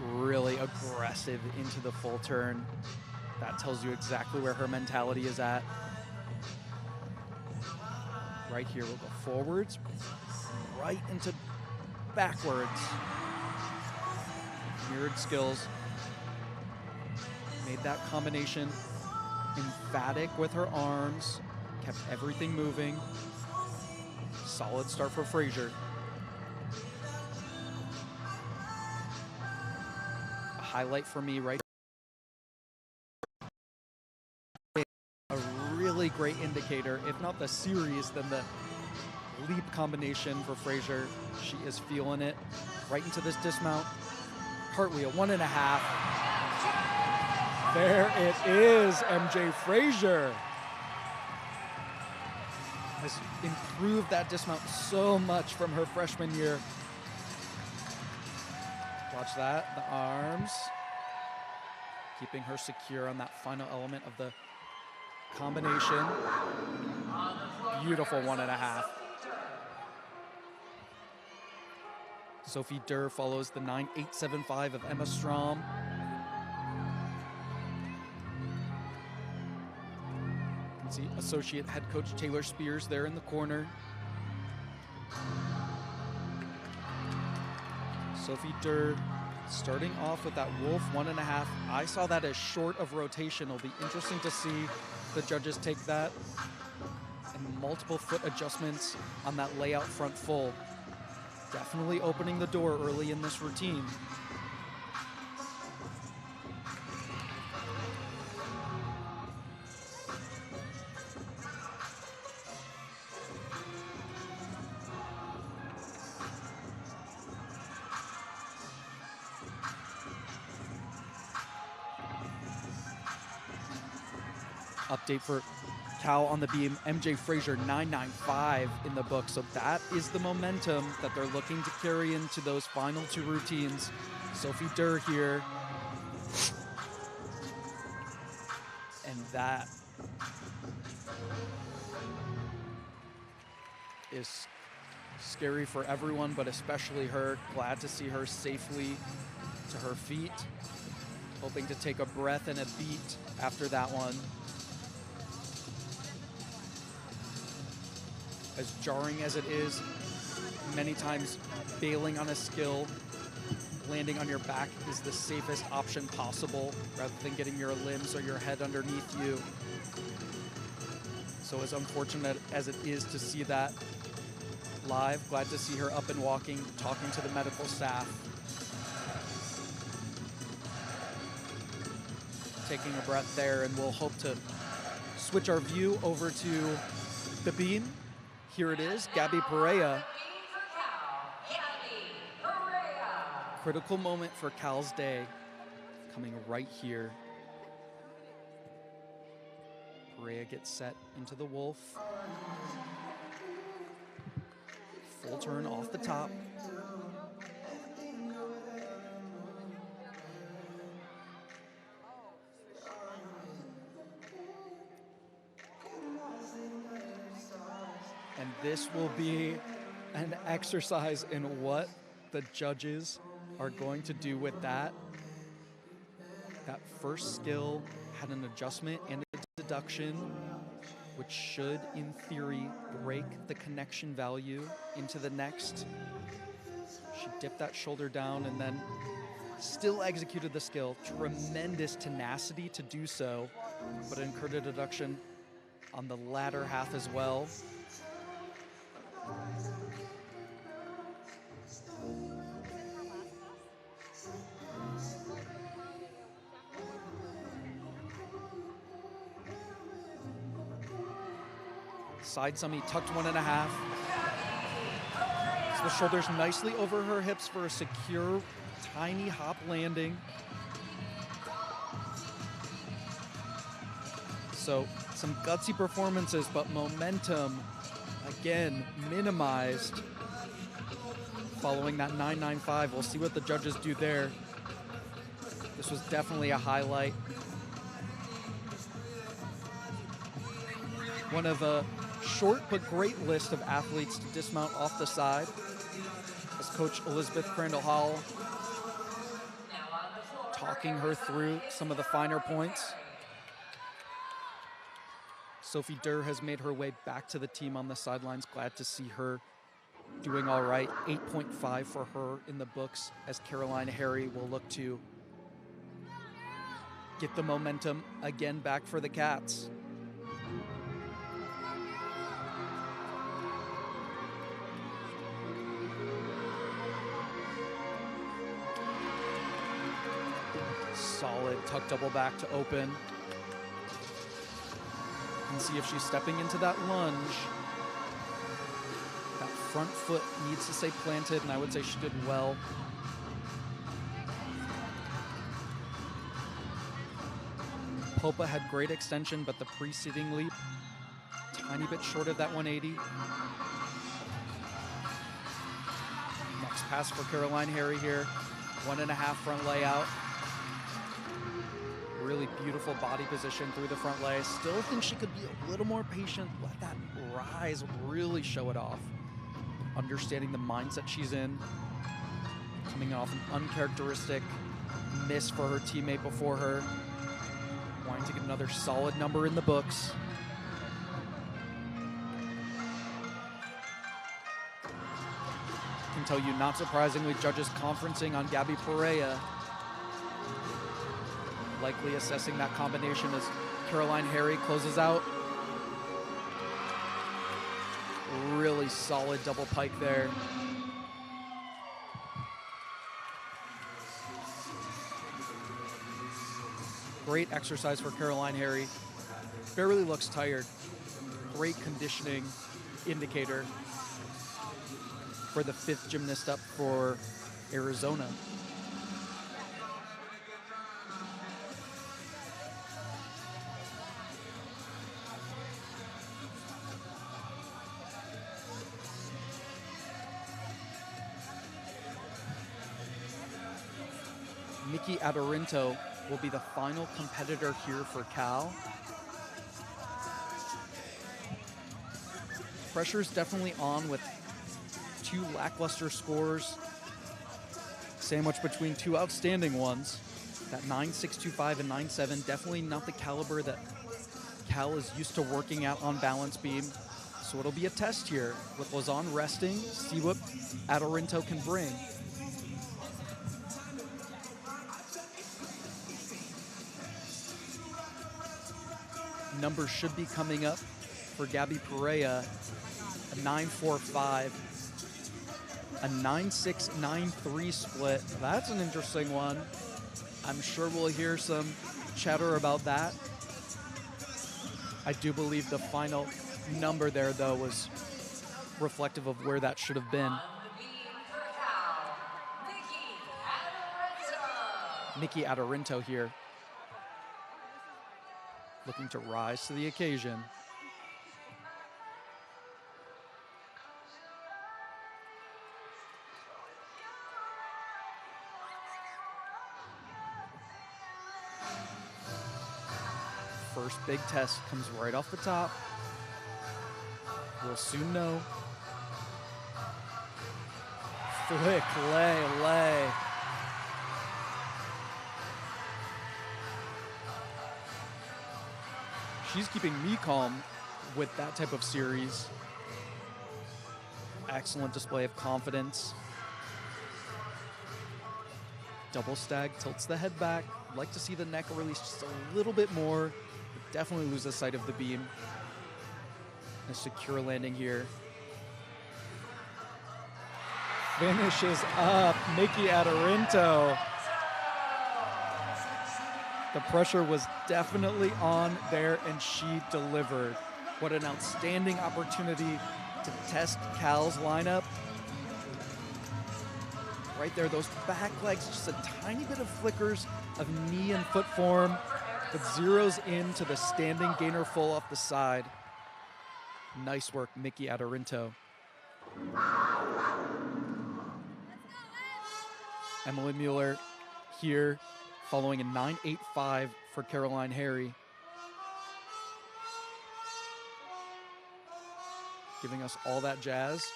Speaker 2: Really aggressive into the full turn. That tells you exactly where her mentality is at. Right here, we'll go forwards, right into backwards. Mirrored skills. Made that combination emphatic with her arms. Kept everything moving. Solid start for Frazier. A highlight for me right. A really great indicator, if not the series, then the leap combination for Frazier. She is feeling it. Right into this dismount. Cartwheel, 1.5. There it is, MJ Frazier. Has improved that dismount so much from her freshman year. Watch that, the arms. Keeping her secure on that final element of the combination. Beautiful 1.5. Sophie Durr follows the 9.875 of Emma Strom. You can see associate head coach Taylor Spears there in the corner. Sophie Durr starting off with that Wolf 1.5. I saw that as short of rotation. It'll be interesting to see the judges take that. And multiple foot adjustments on that layout front full. Definitely opening the door early in this routine. Update for Cal on the beam, MJ Frazier 9.95 in the book. So that is the momentum that they're looking to carry into those final two routines. Sophie Durr here. And that is scary for everyone, but especially her. Glad to see her safely to her feet. Hoping to take a breath and a beat after that one. As jarring as it is, many times bailing on a skill, landing on your back is the safest option possible rather than getting your limbs or your head underneath you. So as unfortunate as it is to see that live, glad to see her up and walking, talking to the medical staff. Taking a breath there, and we'll hope to switch our view over to the beam. Here it is, Gabby Perea. Critical moment for Cal's day, coming right here. Perea gets set into the Wolf. Full turn off the top. And this will be an exercise in what the judges are going to do with that. That first skill had an adjustment and a deduction, which should, in theory, break the connection value into the next. She dipped that shoulder down and then still executed the skill. Tremendous tenacity to do so, but incurred a deduction on the latter half as well. Side summy tucked 1.5. So the shoulders nicely over her hips for a secure, tiny hop landing. So some gutsy performances, but momentum, again, minimized. Following that 9.95, we'll see what the judges do there. This was definitely a highlight. One of a short but great list of athletes to dismount off the side, as Coach Elizabeth Crandall Howell talking her through some of the finer points. Sophie Durr has made her way back to the team on the sidelines. Glad to see her doing all right. 8.5 for her in the books as Caroline Harry will look to get the momentum again back for the Cats. Solid tuck double back to open. And see if she's stepping into that lunge. That front foot needs to stay planted, and I would say she did well. Popa had great extension, but the preceding leap, tiny bit short of that 180. Next pass for Caroline Harry here. 1.5 front layout. Really beautiful body position through the front lay. Still think she could be a little more patient. Let that rise really show it off. Understanding the mindset she's in. Coming off an uncharacteristic miss for her teammate before her. Wanting to get another solid number in the books. Can tell you, not surprisingly, judges conferencing on Gabby Perea. Likely assessing that combination as Caroline Harry closes out. Really solid double pike there. Great exercise for Caroline Harry. Barely looks tired. Great conditioning indicator for the 5th gymnast up for Arizona. Nikki Adorinto will be the final competitor here for Cal. Pressure's definitely on with 2 lackluster scores, sandwiched between 2 outstanding ones. That 9.625 and 9.7, definitely not the caliber that Cal is used to working out on balance beam. So it'll be a test here with Lausanne resting, see what Adorinto can bring. Numbers should be coming up for Gabby Perea, a 9.45, a 9.6, 9.3 split. That's an interesting one. I'm sure we'll hear some chatter about that. I do believe the final number there, though, was reflective of where that should have been.
Speaker 4: On the beam for Cal, Nikki Adorinto.
Speaker 2: Nikki Adorinto here, looking to rise to the occasion. First big test comes right off the top. We'll soon know. Flick, lay. She's keeping me calm with that type of series. Excellent display of confidence. Double stag, tilts the head back. Like to see the neck release just a little bit more, but definitely lose the sight of the beam. A secure landing here. Finishes up Nikki Adorinto. The pressure was definitely on there, and she delivered. What an outstanding opportunity to test Cal's lineup. Right there, those back legs, just a tiny bit of flickers of knee and foot form, but zeroes into the standing gainer full off the side. Nice work, Nikki Adorinto. Emily Mueller here, following a 9.85 for Caroline Harry. Giving us all that jazz.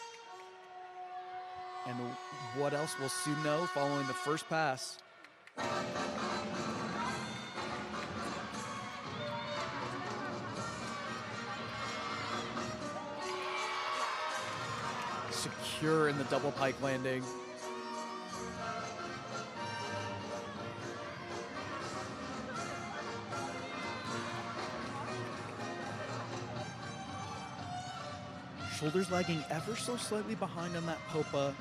Speaker 2: And what else we'll soon know following the first pass. secure in the double pike landing. Shoulders lagging ever so slightly behind on that Popa.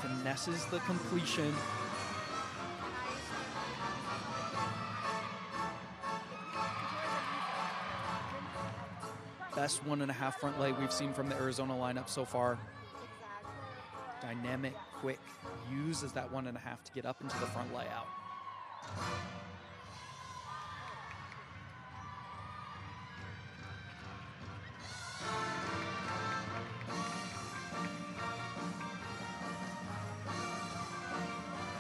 Speaker 2: Finesses the completion. Best 1.5 front leg we've seen from the Arizona lineup so far. Dynamic, quick, uses that 1.5 to get up into the front layout.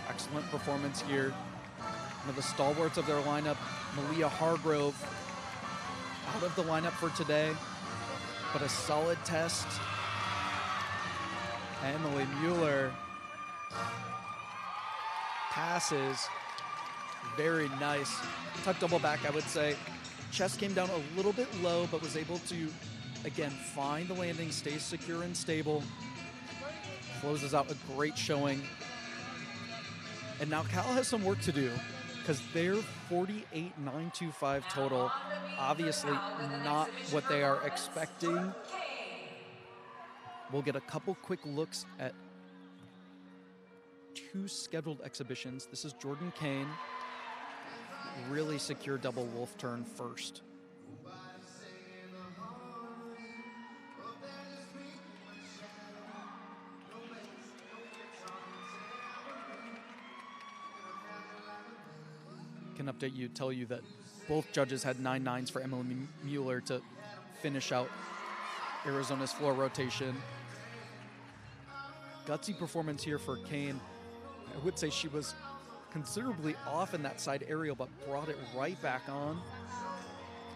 Speaker 2: Excellent performance here. One of the stalwarts of their lineup, Malia Hargrove, out of the lineup for today, but a solid test. Emily Mueller passes, very nice. Tuck double back, I would say. Chest came down a little bit low, but was able to, again, find the landing, stay secure and stable. Closes out a great showing. And now Cal has some work to do because they're 48,925 total. Obviously not what they are expecting. We'll get a couple quick looks at 2 scheduled exhibitions. This is Jordan Kane. Really secure double wolf turn first. Can update you, tell you that both judges had 9 9s for Emily Mueller to finish out Arizona's floor rotation. Gutsy performance here for Kane. I would say she was considerably off in that side aerial, but brought it right back on.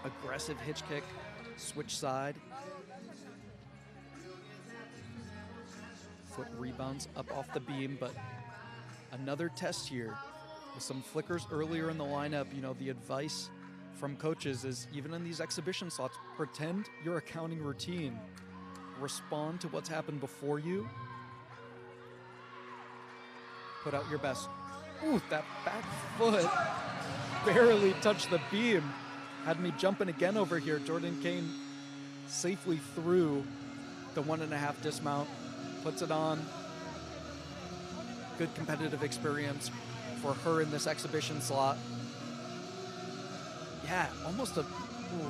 Speaker 2: Aggressive hitch kick, switch side. Foot rebounds up off the beam, but another test here. With some flickers earlier in the lineup, you know, the advice from coaches is even in these exhibition slots, pretend you're a counting routine. Respond to what's happened before you. Put out your best. Ooh, that back foot barely touched the beam. Had me jumping again over here. Jordan Kane safely through the 1.5 dismount, puts it on. Good competitive experience for her in this exhibition slot. Yeah, almost a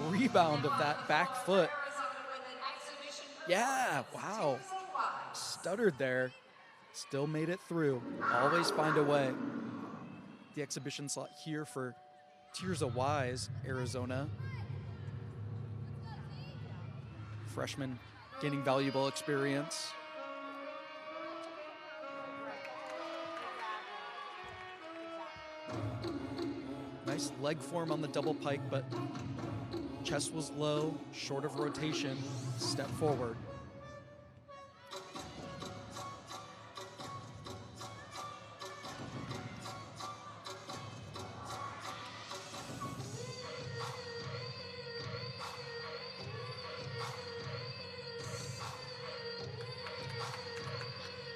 Speaker 2: rebound of that back foot. Yeah, wow. Stuttered there. Still made it through. Always find a way. The exhibition slot here for Tirza Wise, Arizona. Freshman gaining valuable experience. Nice leg form on the double pike, but chest was low, short of rotation, step forward.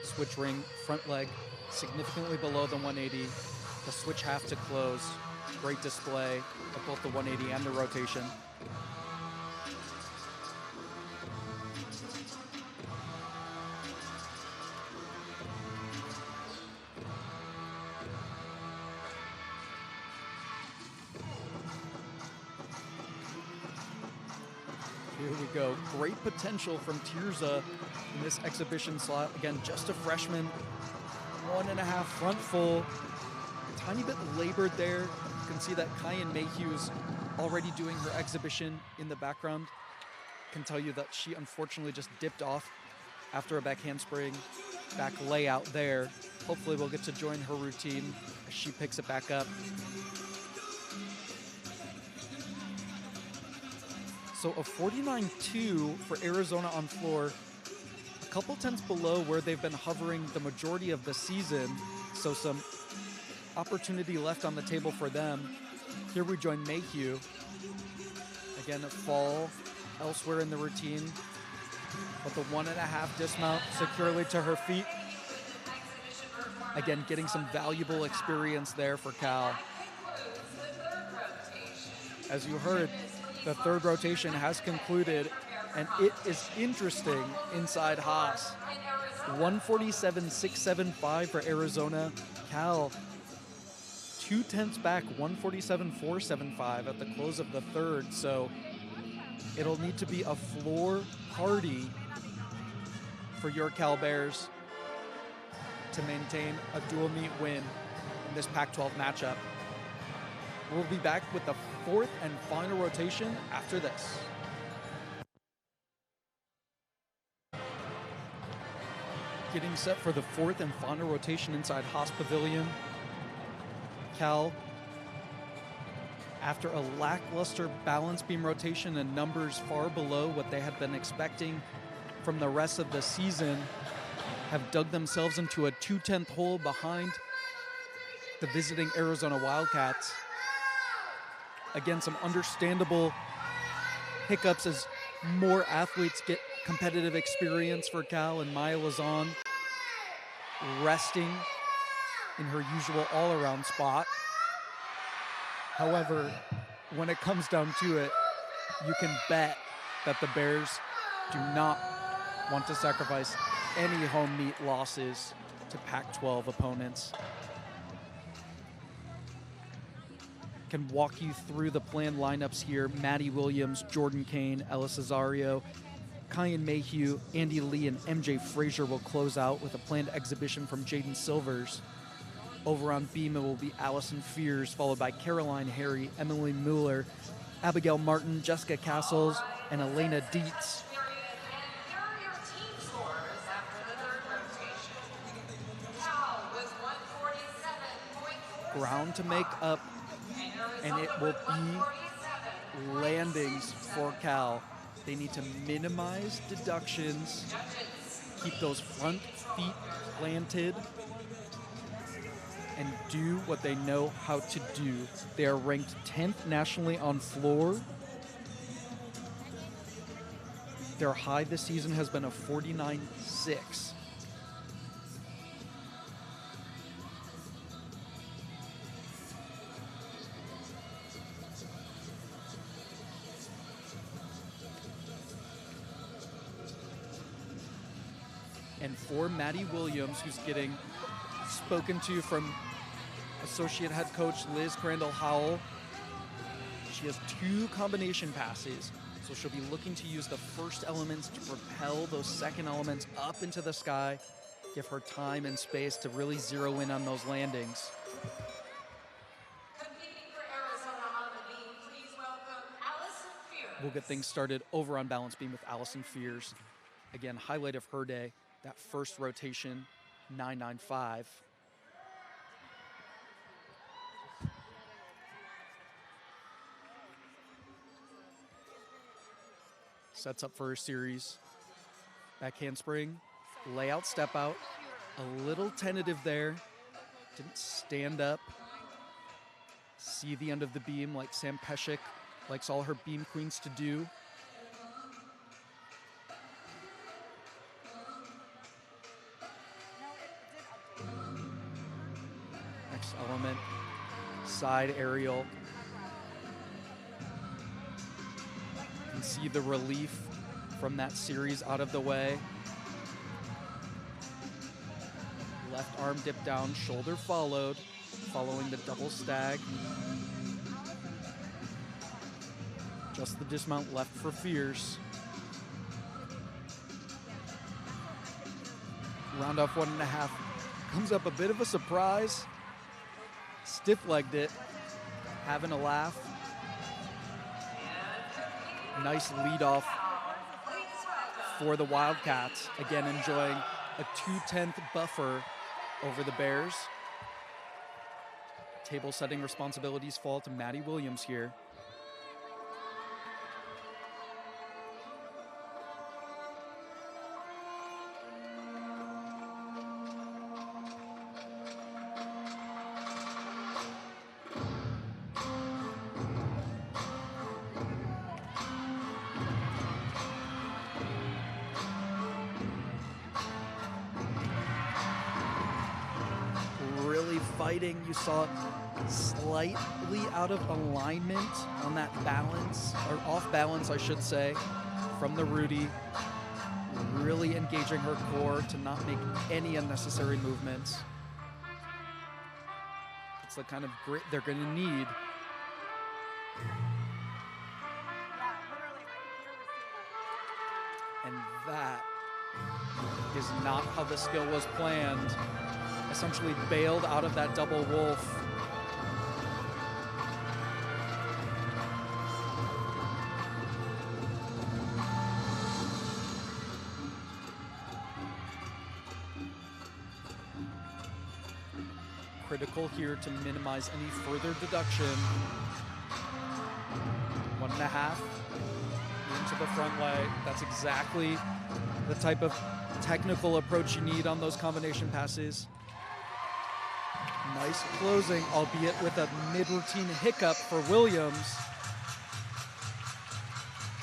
Speaker 2: Switch ring, front leg, significantly below the 180. The switch half to close. Great display of both the 180 and the rotation. Here we go. Great potential from Tirza in this exhibition slot. Again, just a freshman. 1.5 front full. Tiny bit labored there. You can see that Kyan Mayhew is already doing her exhibition in the background. Can tell you that she unfortunately just dipped off after a back handspring, back layout there. Hopefully we'll get to join her routine as she picks it back up. So a 49-2 for Arizona on floor, a couple tenths below where they've been hovering the majority of the season. So some opportunity left on the table for them. Here we join Mayhew. Again, a fall elsewhere in the routine. But the 1.5 dismount securely to her feet. Again, getting some valuable experience there for Cal. As you heard, the third rotation has concluded, and it is interesting inside Haas. 147.675 for Arizona. Cal 0.2 back, 147.475 at the close of the third. So it'll need to be a floor party for your Cal Bears to maintain a dual meet win in this Pac-12 matchup. We'll be back with the fourth and final rotation after this. Getting set for the fourth and final rotation inside Haas Pavilion. Cal, after a lackluster balance beam rotation and numbers far below what they had been expecting from the rest of the season, have dug themselves into a 2/10 hole behind the visiting Arizona Wildcats. Again, some understandable hiccups as more athletes get competitive experience for Cal, and Maya Lazan resting in her usual all-around spot. However, when it comes down to it, you can bet that the Bears do not want to sacrifice any home meet losses to Pac-12 opponents. Can walk you through the planned lineups here. Maddie Williams, Jordan Kane, Ella Cesario, Kyan Mayhew, Andy Lee, and MJ Frazier will close out with a planned exhibition from Jaden Silvers. Over on beam, it will be Allison Fears, followed by Caroline Harry, Emily Mueller, Abigail Martin, Jessica Castles, and Elena Dietz.
Speaker 4: Period. And here are your team scores after the third rotation. Cal was 147.4.
Speaker 2: Ground to make up, and it will be landings for Cal. They need to minimize deductions, keep those front feet planted, and do what they know how to do. They are ranked 10th nationally on floor. Their high this season has been a 49.6. And for Maddie Williams, who's getting spoken to from associate head coach Liz Crandall Howell, she has 2 combination passes, so she'll be looking to use the first elements to propel those second elements up into the sky, give her time and space to really zero in on those landings.
Speaker 4: Competing for Arizona on the beam, please welcome Allison Fears.
Speaker 2: We'll get things started over on balance beam with Allison Fears. Again, highlight of her day, that first rotation, 995. Sets up for her series. Back handspring, layout, step out. A little tentative there. Didn't stand up. See the end of the beam like Sam Peshek likes all her beam queens to do. Next element, side aerial. You can see the relief from that series out of the way. Left arm dip down, shoulder followed, following the double stag. Just the dismount left for Fears. Round off 1.5. Comes up a bit of a surprise. Stiff-legged it, having a laugh. Nice lead off for the Wildcats. Again, enjoying a 2/10 buffer over the Bears. Table setting responsibilities fall to Maddie Williams here. fighting. You saw slightly out of alignment on that balance, or off balance, I should say, from the Rudy. Really engaging her core to not make any unnecessary movements. It's the kind of grit they're going to need. And that is not how the skill was planned. Essentially bailed out of that double wolf. Critical here to minimize any further deduction. 1.5 into the front leg. That's exactly the type of technical approach you need on those combination passes. Nice closing, albeit with a mid-routine hiccup for Williams.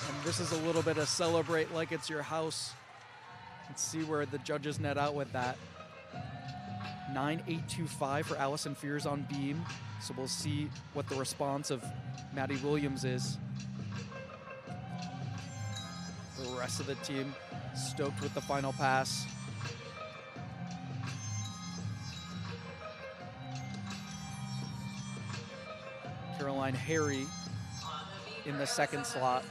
Speaker 2: And this is a little bit of celebrate like it's your house. Let's see where the judges net out with that. 9.825 for Allison Fears on beam. So we'll see what the response of Maddie Williams is. The rest of the team stoked with the final pass. Caroline Harry in the second slot.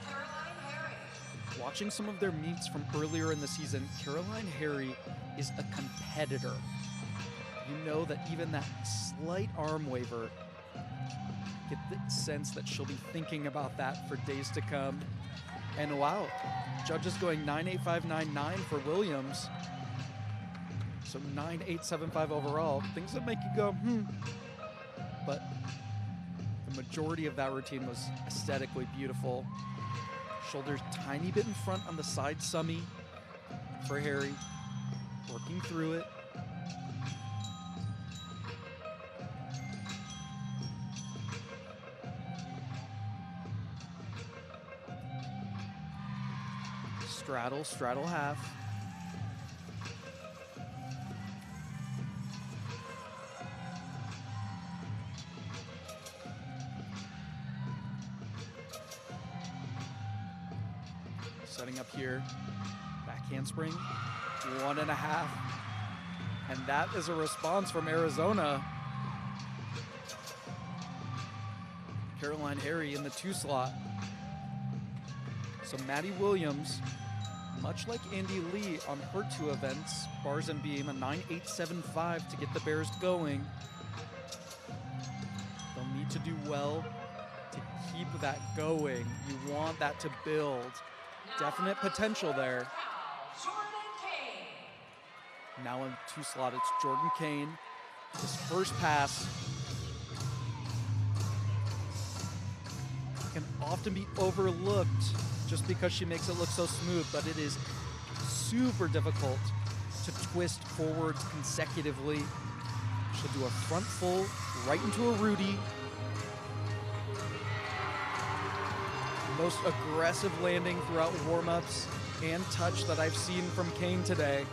Speaker 2: Watching some of their meets from earlier in the season, Caroline Harry is a competitor. You know that even that slight arm waver, get the sense that she'll be thinking about that for days to come. And wow, judges going 9.8599 for Williams. So 9.875 overall. Things that make you go, But the majority of that routine was aesthetically beautiful. Shoulders tiny bit in front on the side summy for Harry. Working through it. Straddle half. Setting up here, back handspring, 1.5. And that is a response from Arizona. Caroline Harry in the 2 slot. So Maddie Williams, much like Andy Lee on her 2 events, bars and beam, a 9.875 to get the Bears going. They'll need to do well to keep that going. You want that to build. Definite potential there. Now in 2 slot, it's Jordan Kane. His first pass can often be overlooked just because she makes it look so smooth, but it is super difficult to twist forwards consecutively. She'll do a front full right into a Rudy. Most aggressive landing throughout warm-ups and touch that I've seen from Kane today.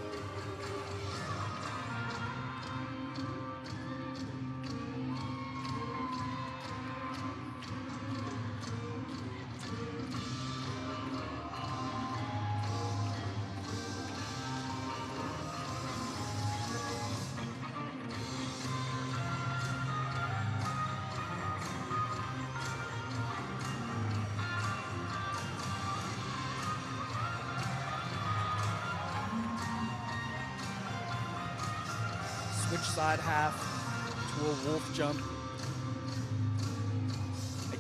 Speaker 2: Switch side half to a wolf jump.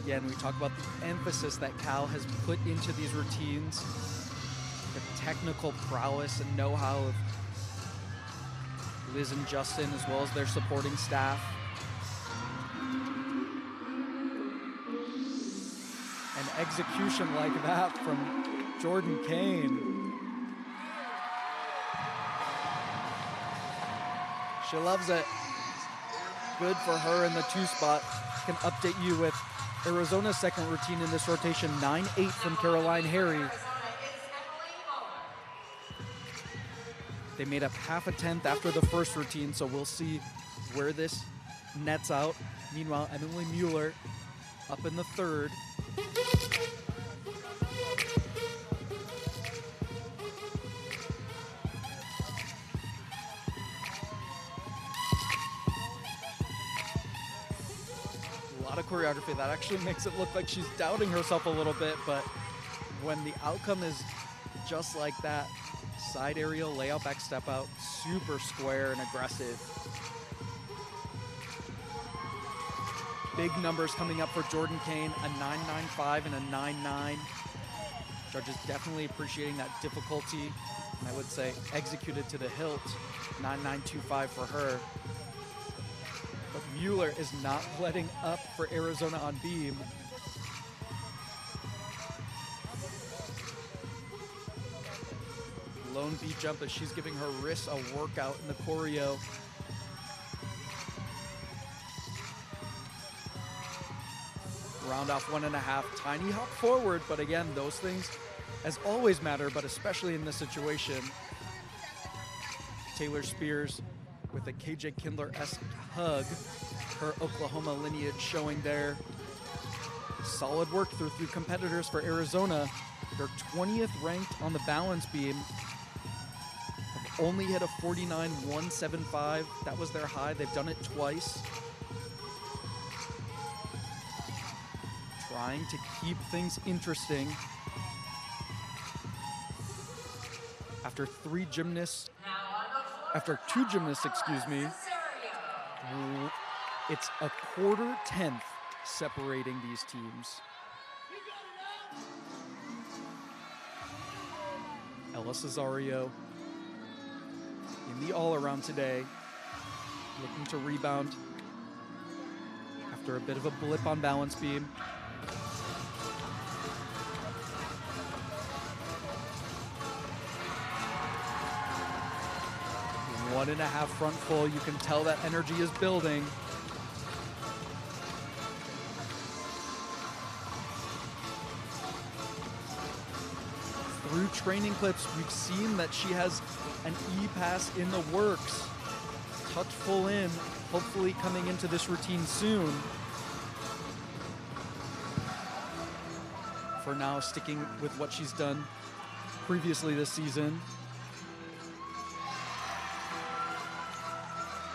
Speaker 2: Again, we talk about the emphasis that Cal has put into these routines, the technical prowess and know-how of Liz and Justin, as well as their supporting staff. An execution like that from Jordan Kane. She loves it. Good for her in the 2 spot. Can update you with Arizona's second routine in this rotation, 9.8 from Caroline Harry. They made up half a tenth after the first routine, so we'll see where this nets out. Meanwhile, Emily Mueller up in the third. A lot of choreography. That actually makes it look like she's doubting herself a little bit, but when the outcome is just like that, side aerial, layout, back step out, super square and aggressive. Big numbers coming up for Jordan Kane, a 9.95 and a 9.9. Judges definitely appreciating that difficulty, and I would say executed to the hilt, 9.925 for her. But Mueller is not letting up for Arizona on beam. Lone beat jump as she's giving her wrists a workout in the choreo. Round off 1.5, tiny hop forward, but again, those things as always matter, but especially in this situation. Taylor Spears with a KJ Kindler-esque hug, her Oklahoma lineage showing there. Solid work through competitors for Arizona. They're 20th ranked on the balance beam. Have only hit a 49.175. That was their high. They've done it twice. Trying to keep things interesting. After two gymnasts, excuse me, it's a 1/4 separating these teams. Ella Cesario in the all-around today, looking to rebound after a bit of a blip on balance beam. One and a half front full. You can tell that energy is building. Through training clips, we've seen that she has an E-pass in the works. Touch full in, hopefully coming into this routine soon. For now, sticking with what she's done previously this season.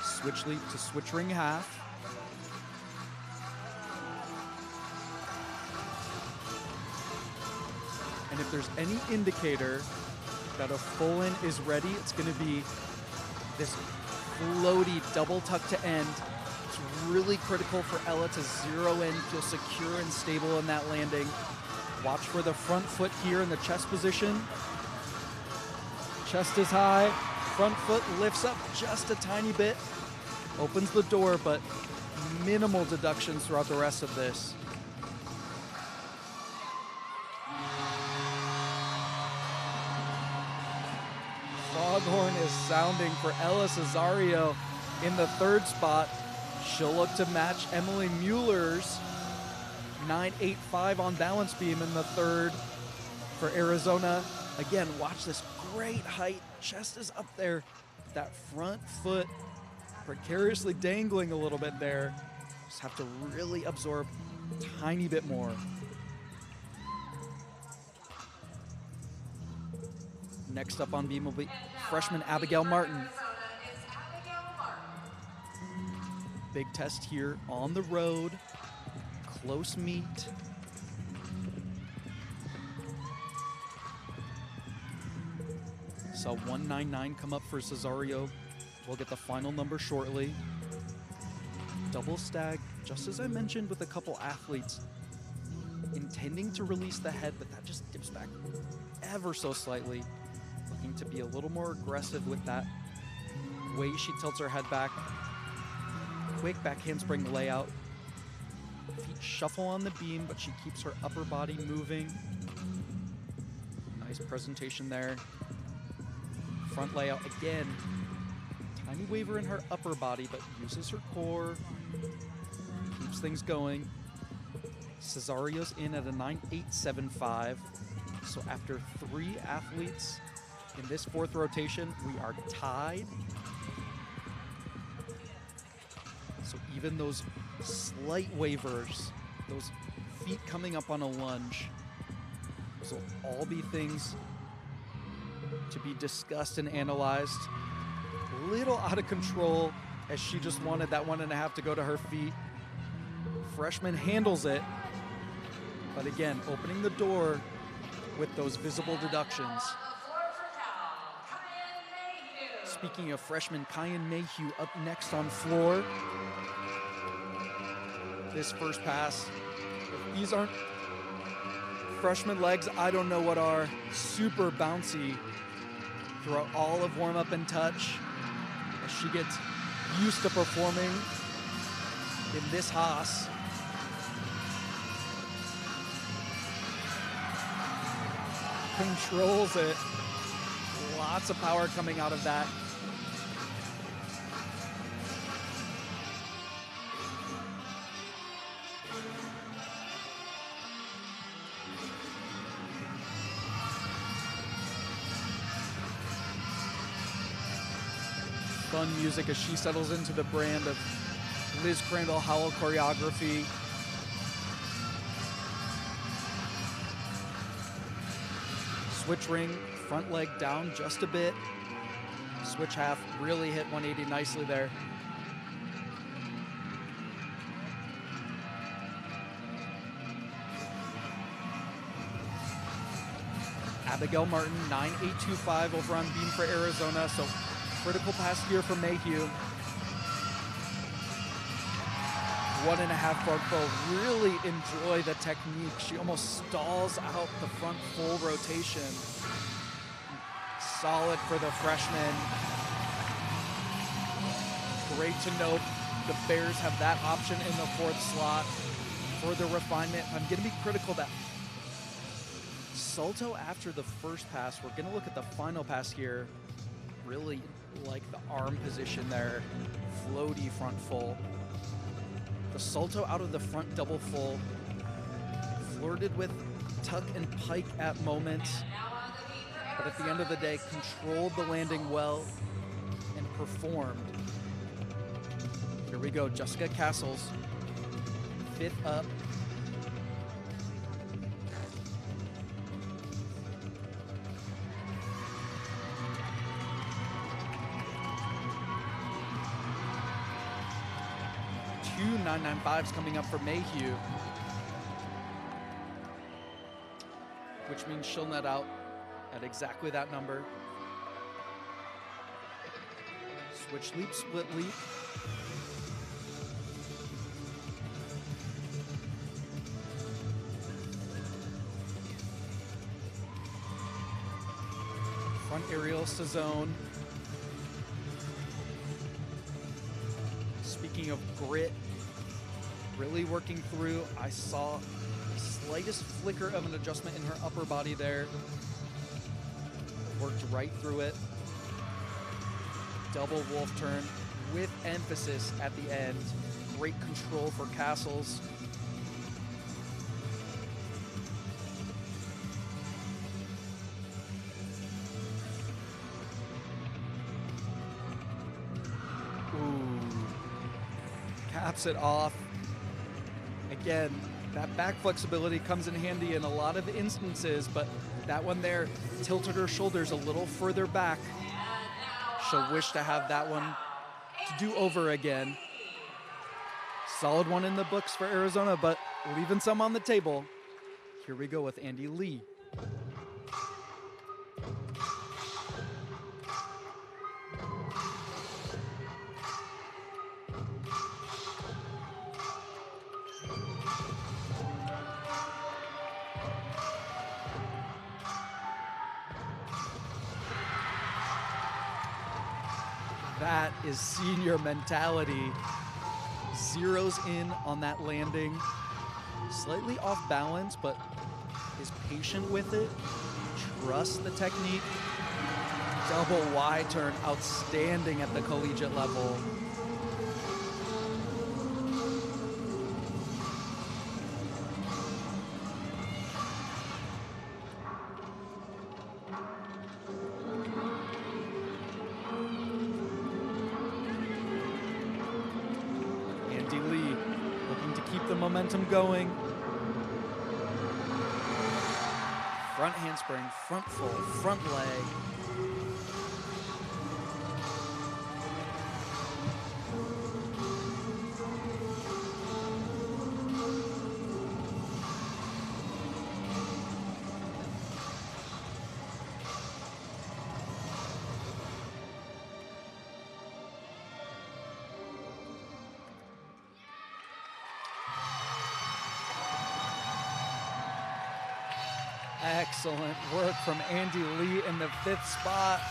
Speaker 2: Switch leap to switch ring half. And if there's any indicator that a full in is ready, it's going to be this floaty double tuck to end. It's really critical for Ella to zero in, feel secure and stable in that landing. Watch for the front foot here in the chest position. Chest is high, front foot lifts up just a tiny bit. Opens the door, but minimal deductions throughout the rest of this. Foghorn is sounding for Ella Cesario in the third spot. She'll look to match Emily Mueller's 9.85 on balance beam in the third for Arizona. Again, watch this great height. Chest is up there. That front foot precariously dangling a little bit there. Just have to really absorb a tiny bit more. Next up on beam will be freshman Abigail Martin. Big test here on the road. Close meet. Saw 1.99 come up for Cesario. We'll get the final number shortly. Double stag, just as I mentioned with a couple athletes, intending to release the head, but that just dips back ever so slightly. Looking to be a little more aggressive with that way she tilts her head back. Quick back handspring layout. Feet shuffle on the beam, but she keeps her upper body moving. Nice presentation there. Front layout again. Tiny waver in her upper body, but uses her core. Keeps things going. Cesario's in at a 9.875. So after 3 athletes in this 4th rotation, we are tied. So even those slight wavers, those feet coming up on a lunge, those will all be things to be discussed and analyzed. A little out of control as she just wanted that 1.5 to go to her feet. Freshman handles it, but again, opening the door with those visible deductions. Speaking of freshman, Kyan Mayhew up next on floor. This first pass, if these aren't freshman legs, I don't know what are. Super bouncy throughout all of warm-up and touch as she gets used to performing in this Haas. Controls it. Lots of power coming out of that. Fun music as she settles into the brand of Liz Crandall Howell choreography. Switch ring, front leg down just a bit. Switch half, really hit 180 nicely there. Abigail Martin, 9.825 over on beam for Arizona, so critical pass here for Mayhew. 1.5 front fold. Really enjoy the technique. She almost stalls out the front full rotation. Solid for the freshman. Great to note the Bears have that option in the 4th slot. Further refinement. I'm going to be critical that Salto after the first pass. We're going to look at the final pass here. Really like the arm position there. Floaty front full. The salto out of the front double full, flirted with tuck and pike at moments, but at the end of the day, controlled the landing well and performed. Here we go, Jessica Castles, 5th up. Two 995s coming up for Mayhew, which means she'll net out at exactly that number. Switch leap, split leap. Front aerial to zone. Speaking of grit, really working through. I saw the slightest flicker of an adjustment in her upper body there. Worked right through it. Double wolf turn with emphasis at the end. Great control for Castles. Caps it off. Again, that back flexibility comes in handy in a lot of instances, but that one there tilted her shoulders a little further back. She'll wish to have that one to do over again. Solid one in the books for Arizona, but leaving some on the table. Here we go with Andy Lee. That is senior mentality. Zeroes in on that landing. Slightly off balance, but is patient with it. Trust the technique. Double Y turn, outstanding at the collegiate level. momentum going. Front handspring, front full, front leg. Excellent work from Andy Lee in the 5th spot.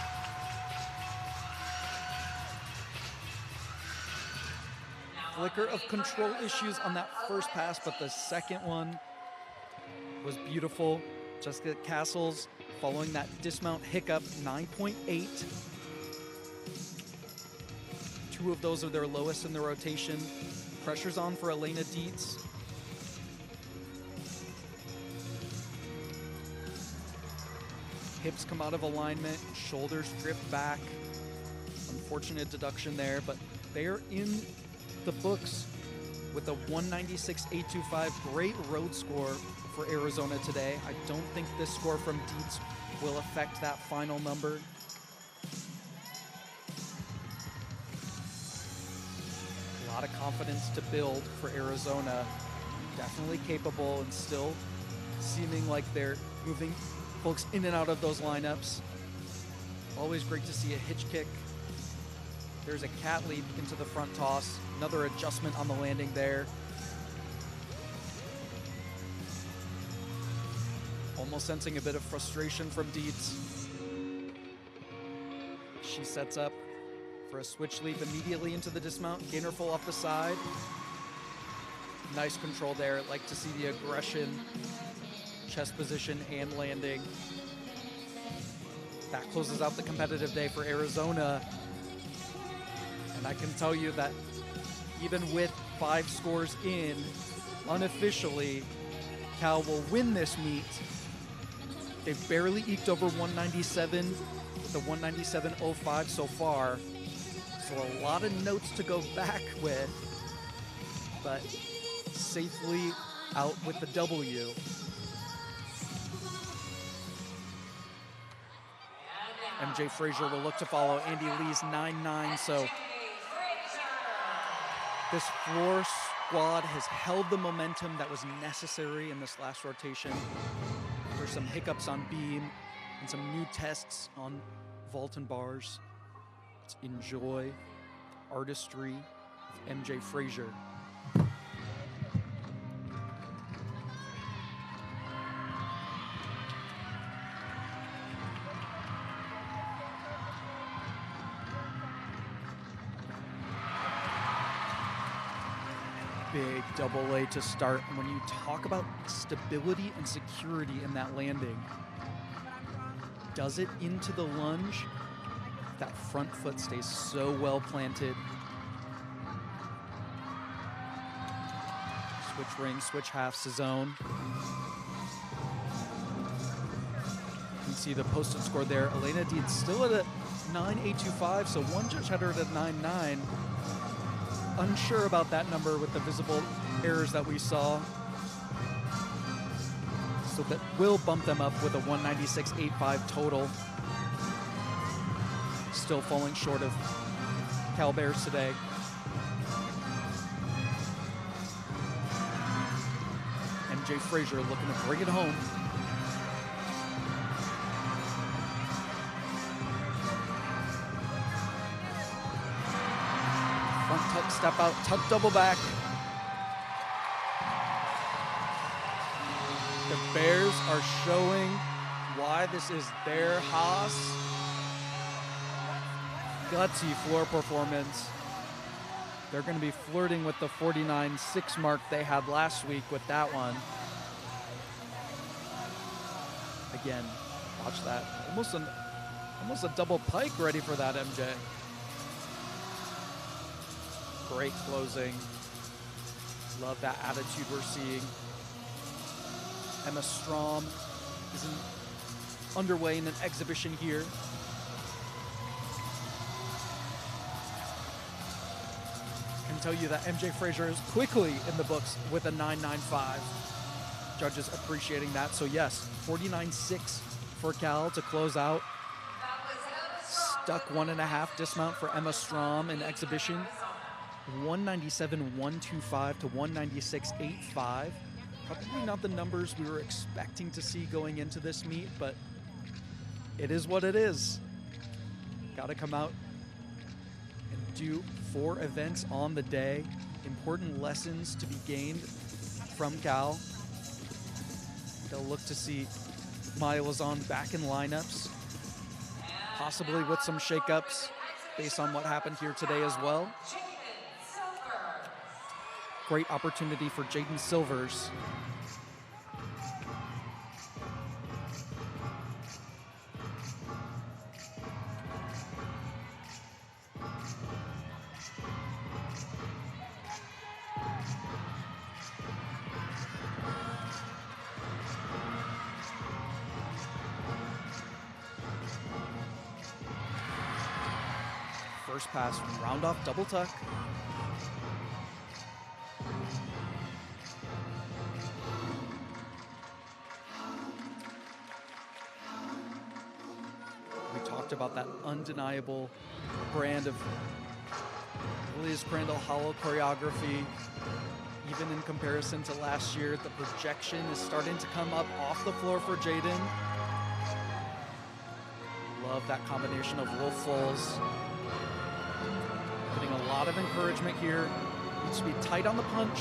Speaker 2: Flicker of control issues on that first pass, but the second one was beautiful. Jessica Castles following that dismount hiccup, 9.8. 2 of those are their lowest in the rotation. Pressure's on for Elena Dietz. Hips come out of alignment, shoulders drift back. Unfortunate deduction there, but they are in the books with a 196.825. Great road score for Arizona today. I don't think this score from Dietz will affect that final number. A lot of confidence to build for Arizona. Definitely capable and still seeming like they're moving folks in and out of those lineups. Always great to see a hitch kick. There's a cat leap into the front toss. Another adjustment on the landing there. Almost sensing a bit of frustration from Dietz. She sets up for a switch leap immediately into the dismount. Gainer full off the side. Nice control there. Like to see the aggression. Chest position and landing. That closes out the competitive day for Arizona. And I can tell you that even with 5 scores in, unofficially, Cal will win this meet. They've barely eked over 197 with a 197.05 so far. So a lot of notes to go back with, but safely out with the W. MJ Frazier will look to follow Andy Lee's 9.9, so this floor squad has held the momentum that was necessary in this last rotation. There's some hiccups on beam and some new tests on vault and bars. Let's enjoy artistry of MJ Frazier. Big double A to start. And when you talk about stability and security in that landing, does it into the lunge? That front foot stays so well planted. Switch ring, switch half, Cezone. You can see the posted score there. Elena Dietz still at a 9.825, so one judge had her at a 9.9. Unsure about that number with the visible errors that we saw. So that will bump them up with a 196.85 total. Still falling short of Cal Bears today. MJ Frazier looking to bring it home. Front tuck, step out, tuck double back. The Bears are showing why this is their Haas. Gutsy floor performance. They're going to be flirting with the 49.6 mark they had last week with that one. Again, watch that. Almost a double pike ready for that, MJ. Great closing. Love that attitude we're seeing. Emma Strom is underway in an exhibition here. tell you that MJ Frazier is quickly in the books with a 9.95. Judges appreciating that. So yes, 49.6 for Cal to close out. Stuck 1.5 dismount for Emma Strom in exhibition. 197.125 to 196.85. Probably not the numbers we were expecting to see going into this meet, but it is what it is. Got to come out and do 4 events on the day. Important lessons to be gained from Cal. They'll look to see Maya Lazan back in lineups, possibly with some shakeups based on what happened here today as well. Great opportunity for Jaden Silvers. First pass, round off double tuck. We talked about that undeniable brand of Liz Crandall hollow choreography. Even in comparison to last year, the projection is starting to come up off the floor for Jaden. Love that combination of wolf falls. Getting a lot of encouragement here. Needs to be tight on the punch.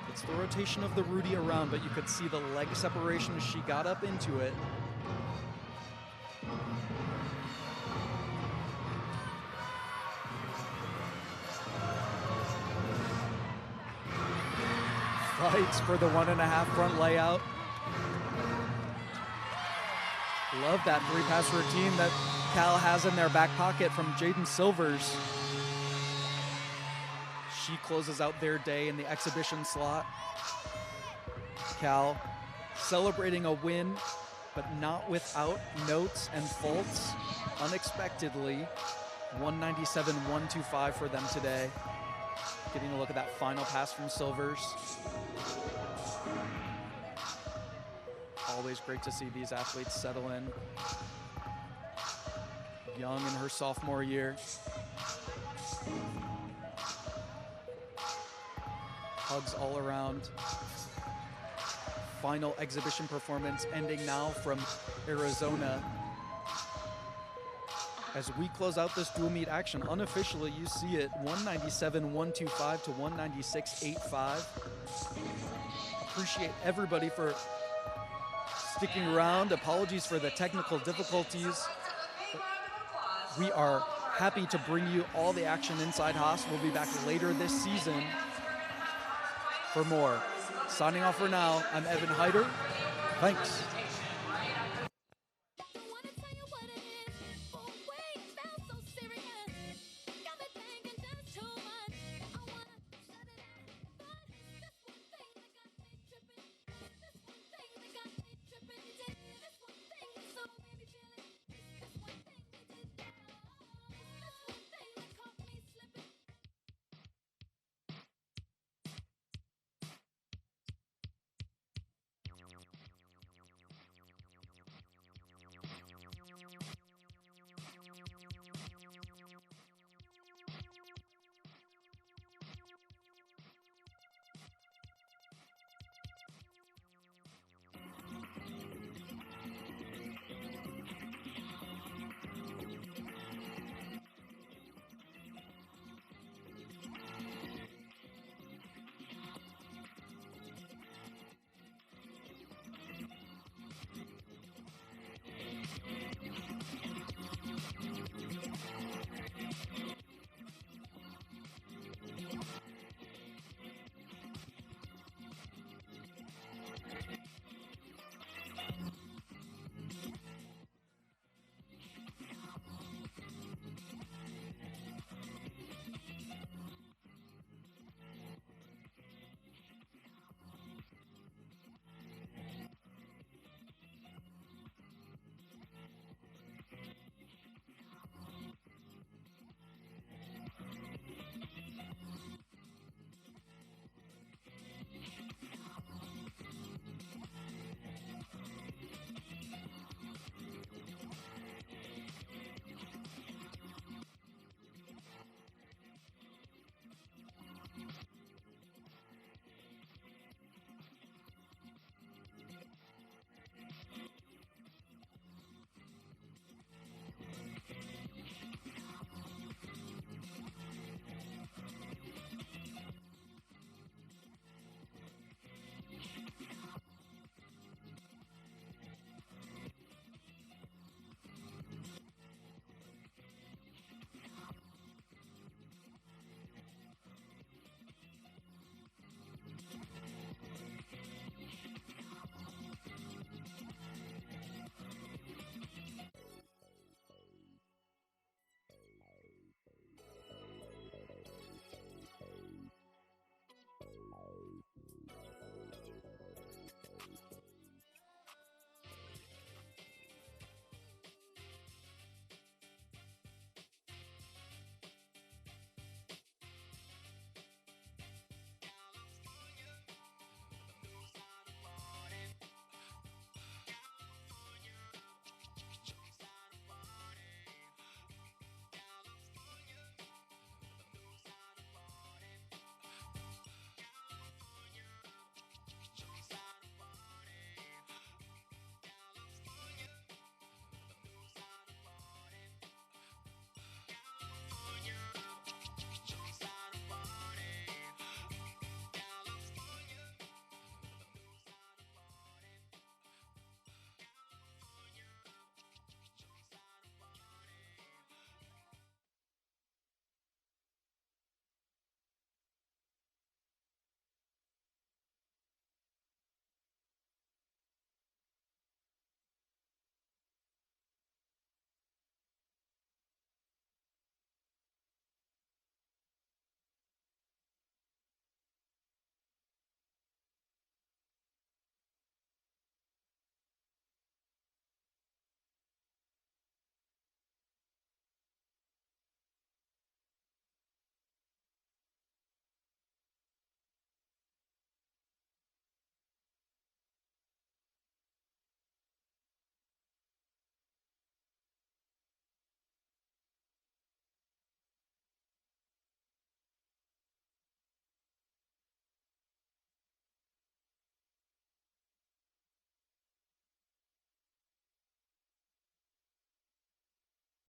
Speaker 2: It's the rotation of the Rudy around, but you could see the leg separation as she got up into it. Fights for the 1.5 front layout. Love that 3-pass routine that Cal has in their back pocket from Jaden Silvers. She closes out their day in the exhibition slot. Cal celebrating a win, but not without notes and faults. Unexpectedly, 197.125 for them today. Getting a look at that final pass from Silvers. Always great to see these athletes settle in. Young in her sophomore year. Hugs all around. Final exhibition performance ending now from Arizona. As we close out this dual meet action, unofficially you see it 197.125 to 196.85. Appreciate everybody for sticking around. Apologies for the technical difficulties. We are happy to bring you all the action inside Haas. We'll be back later this season for more. Signing off for now, I'm Evan Heider. Thanks.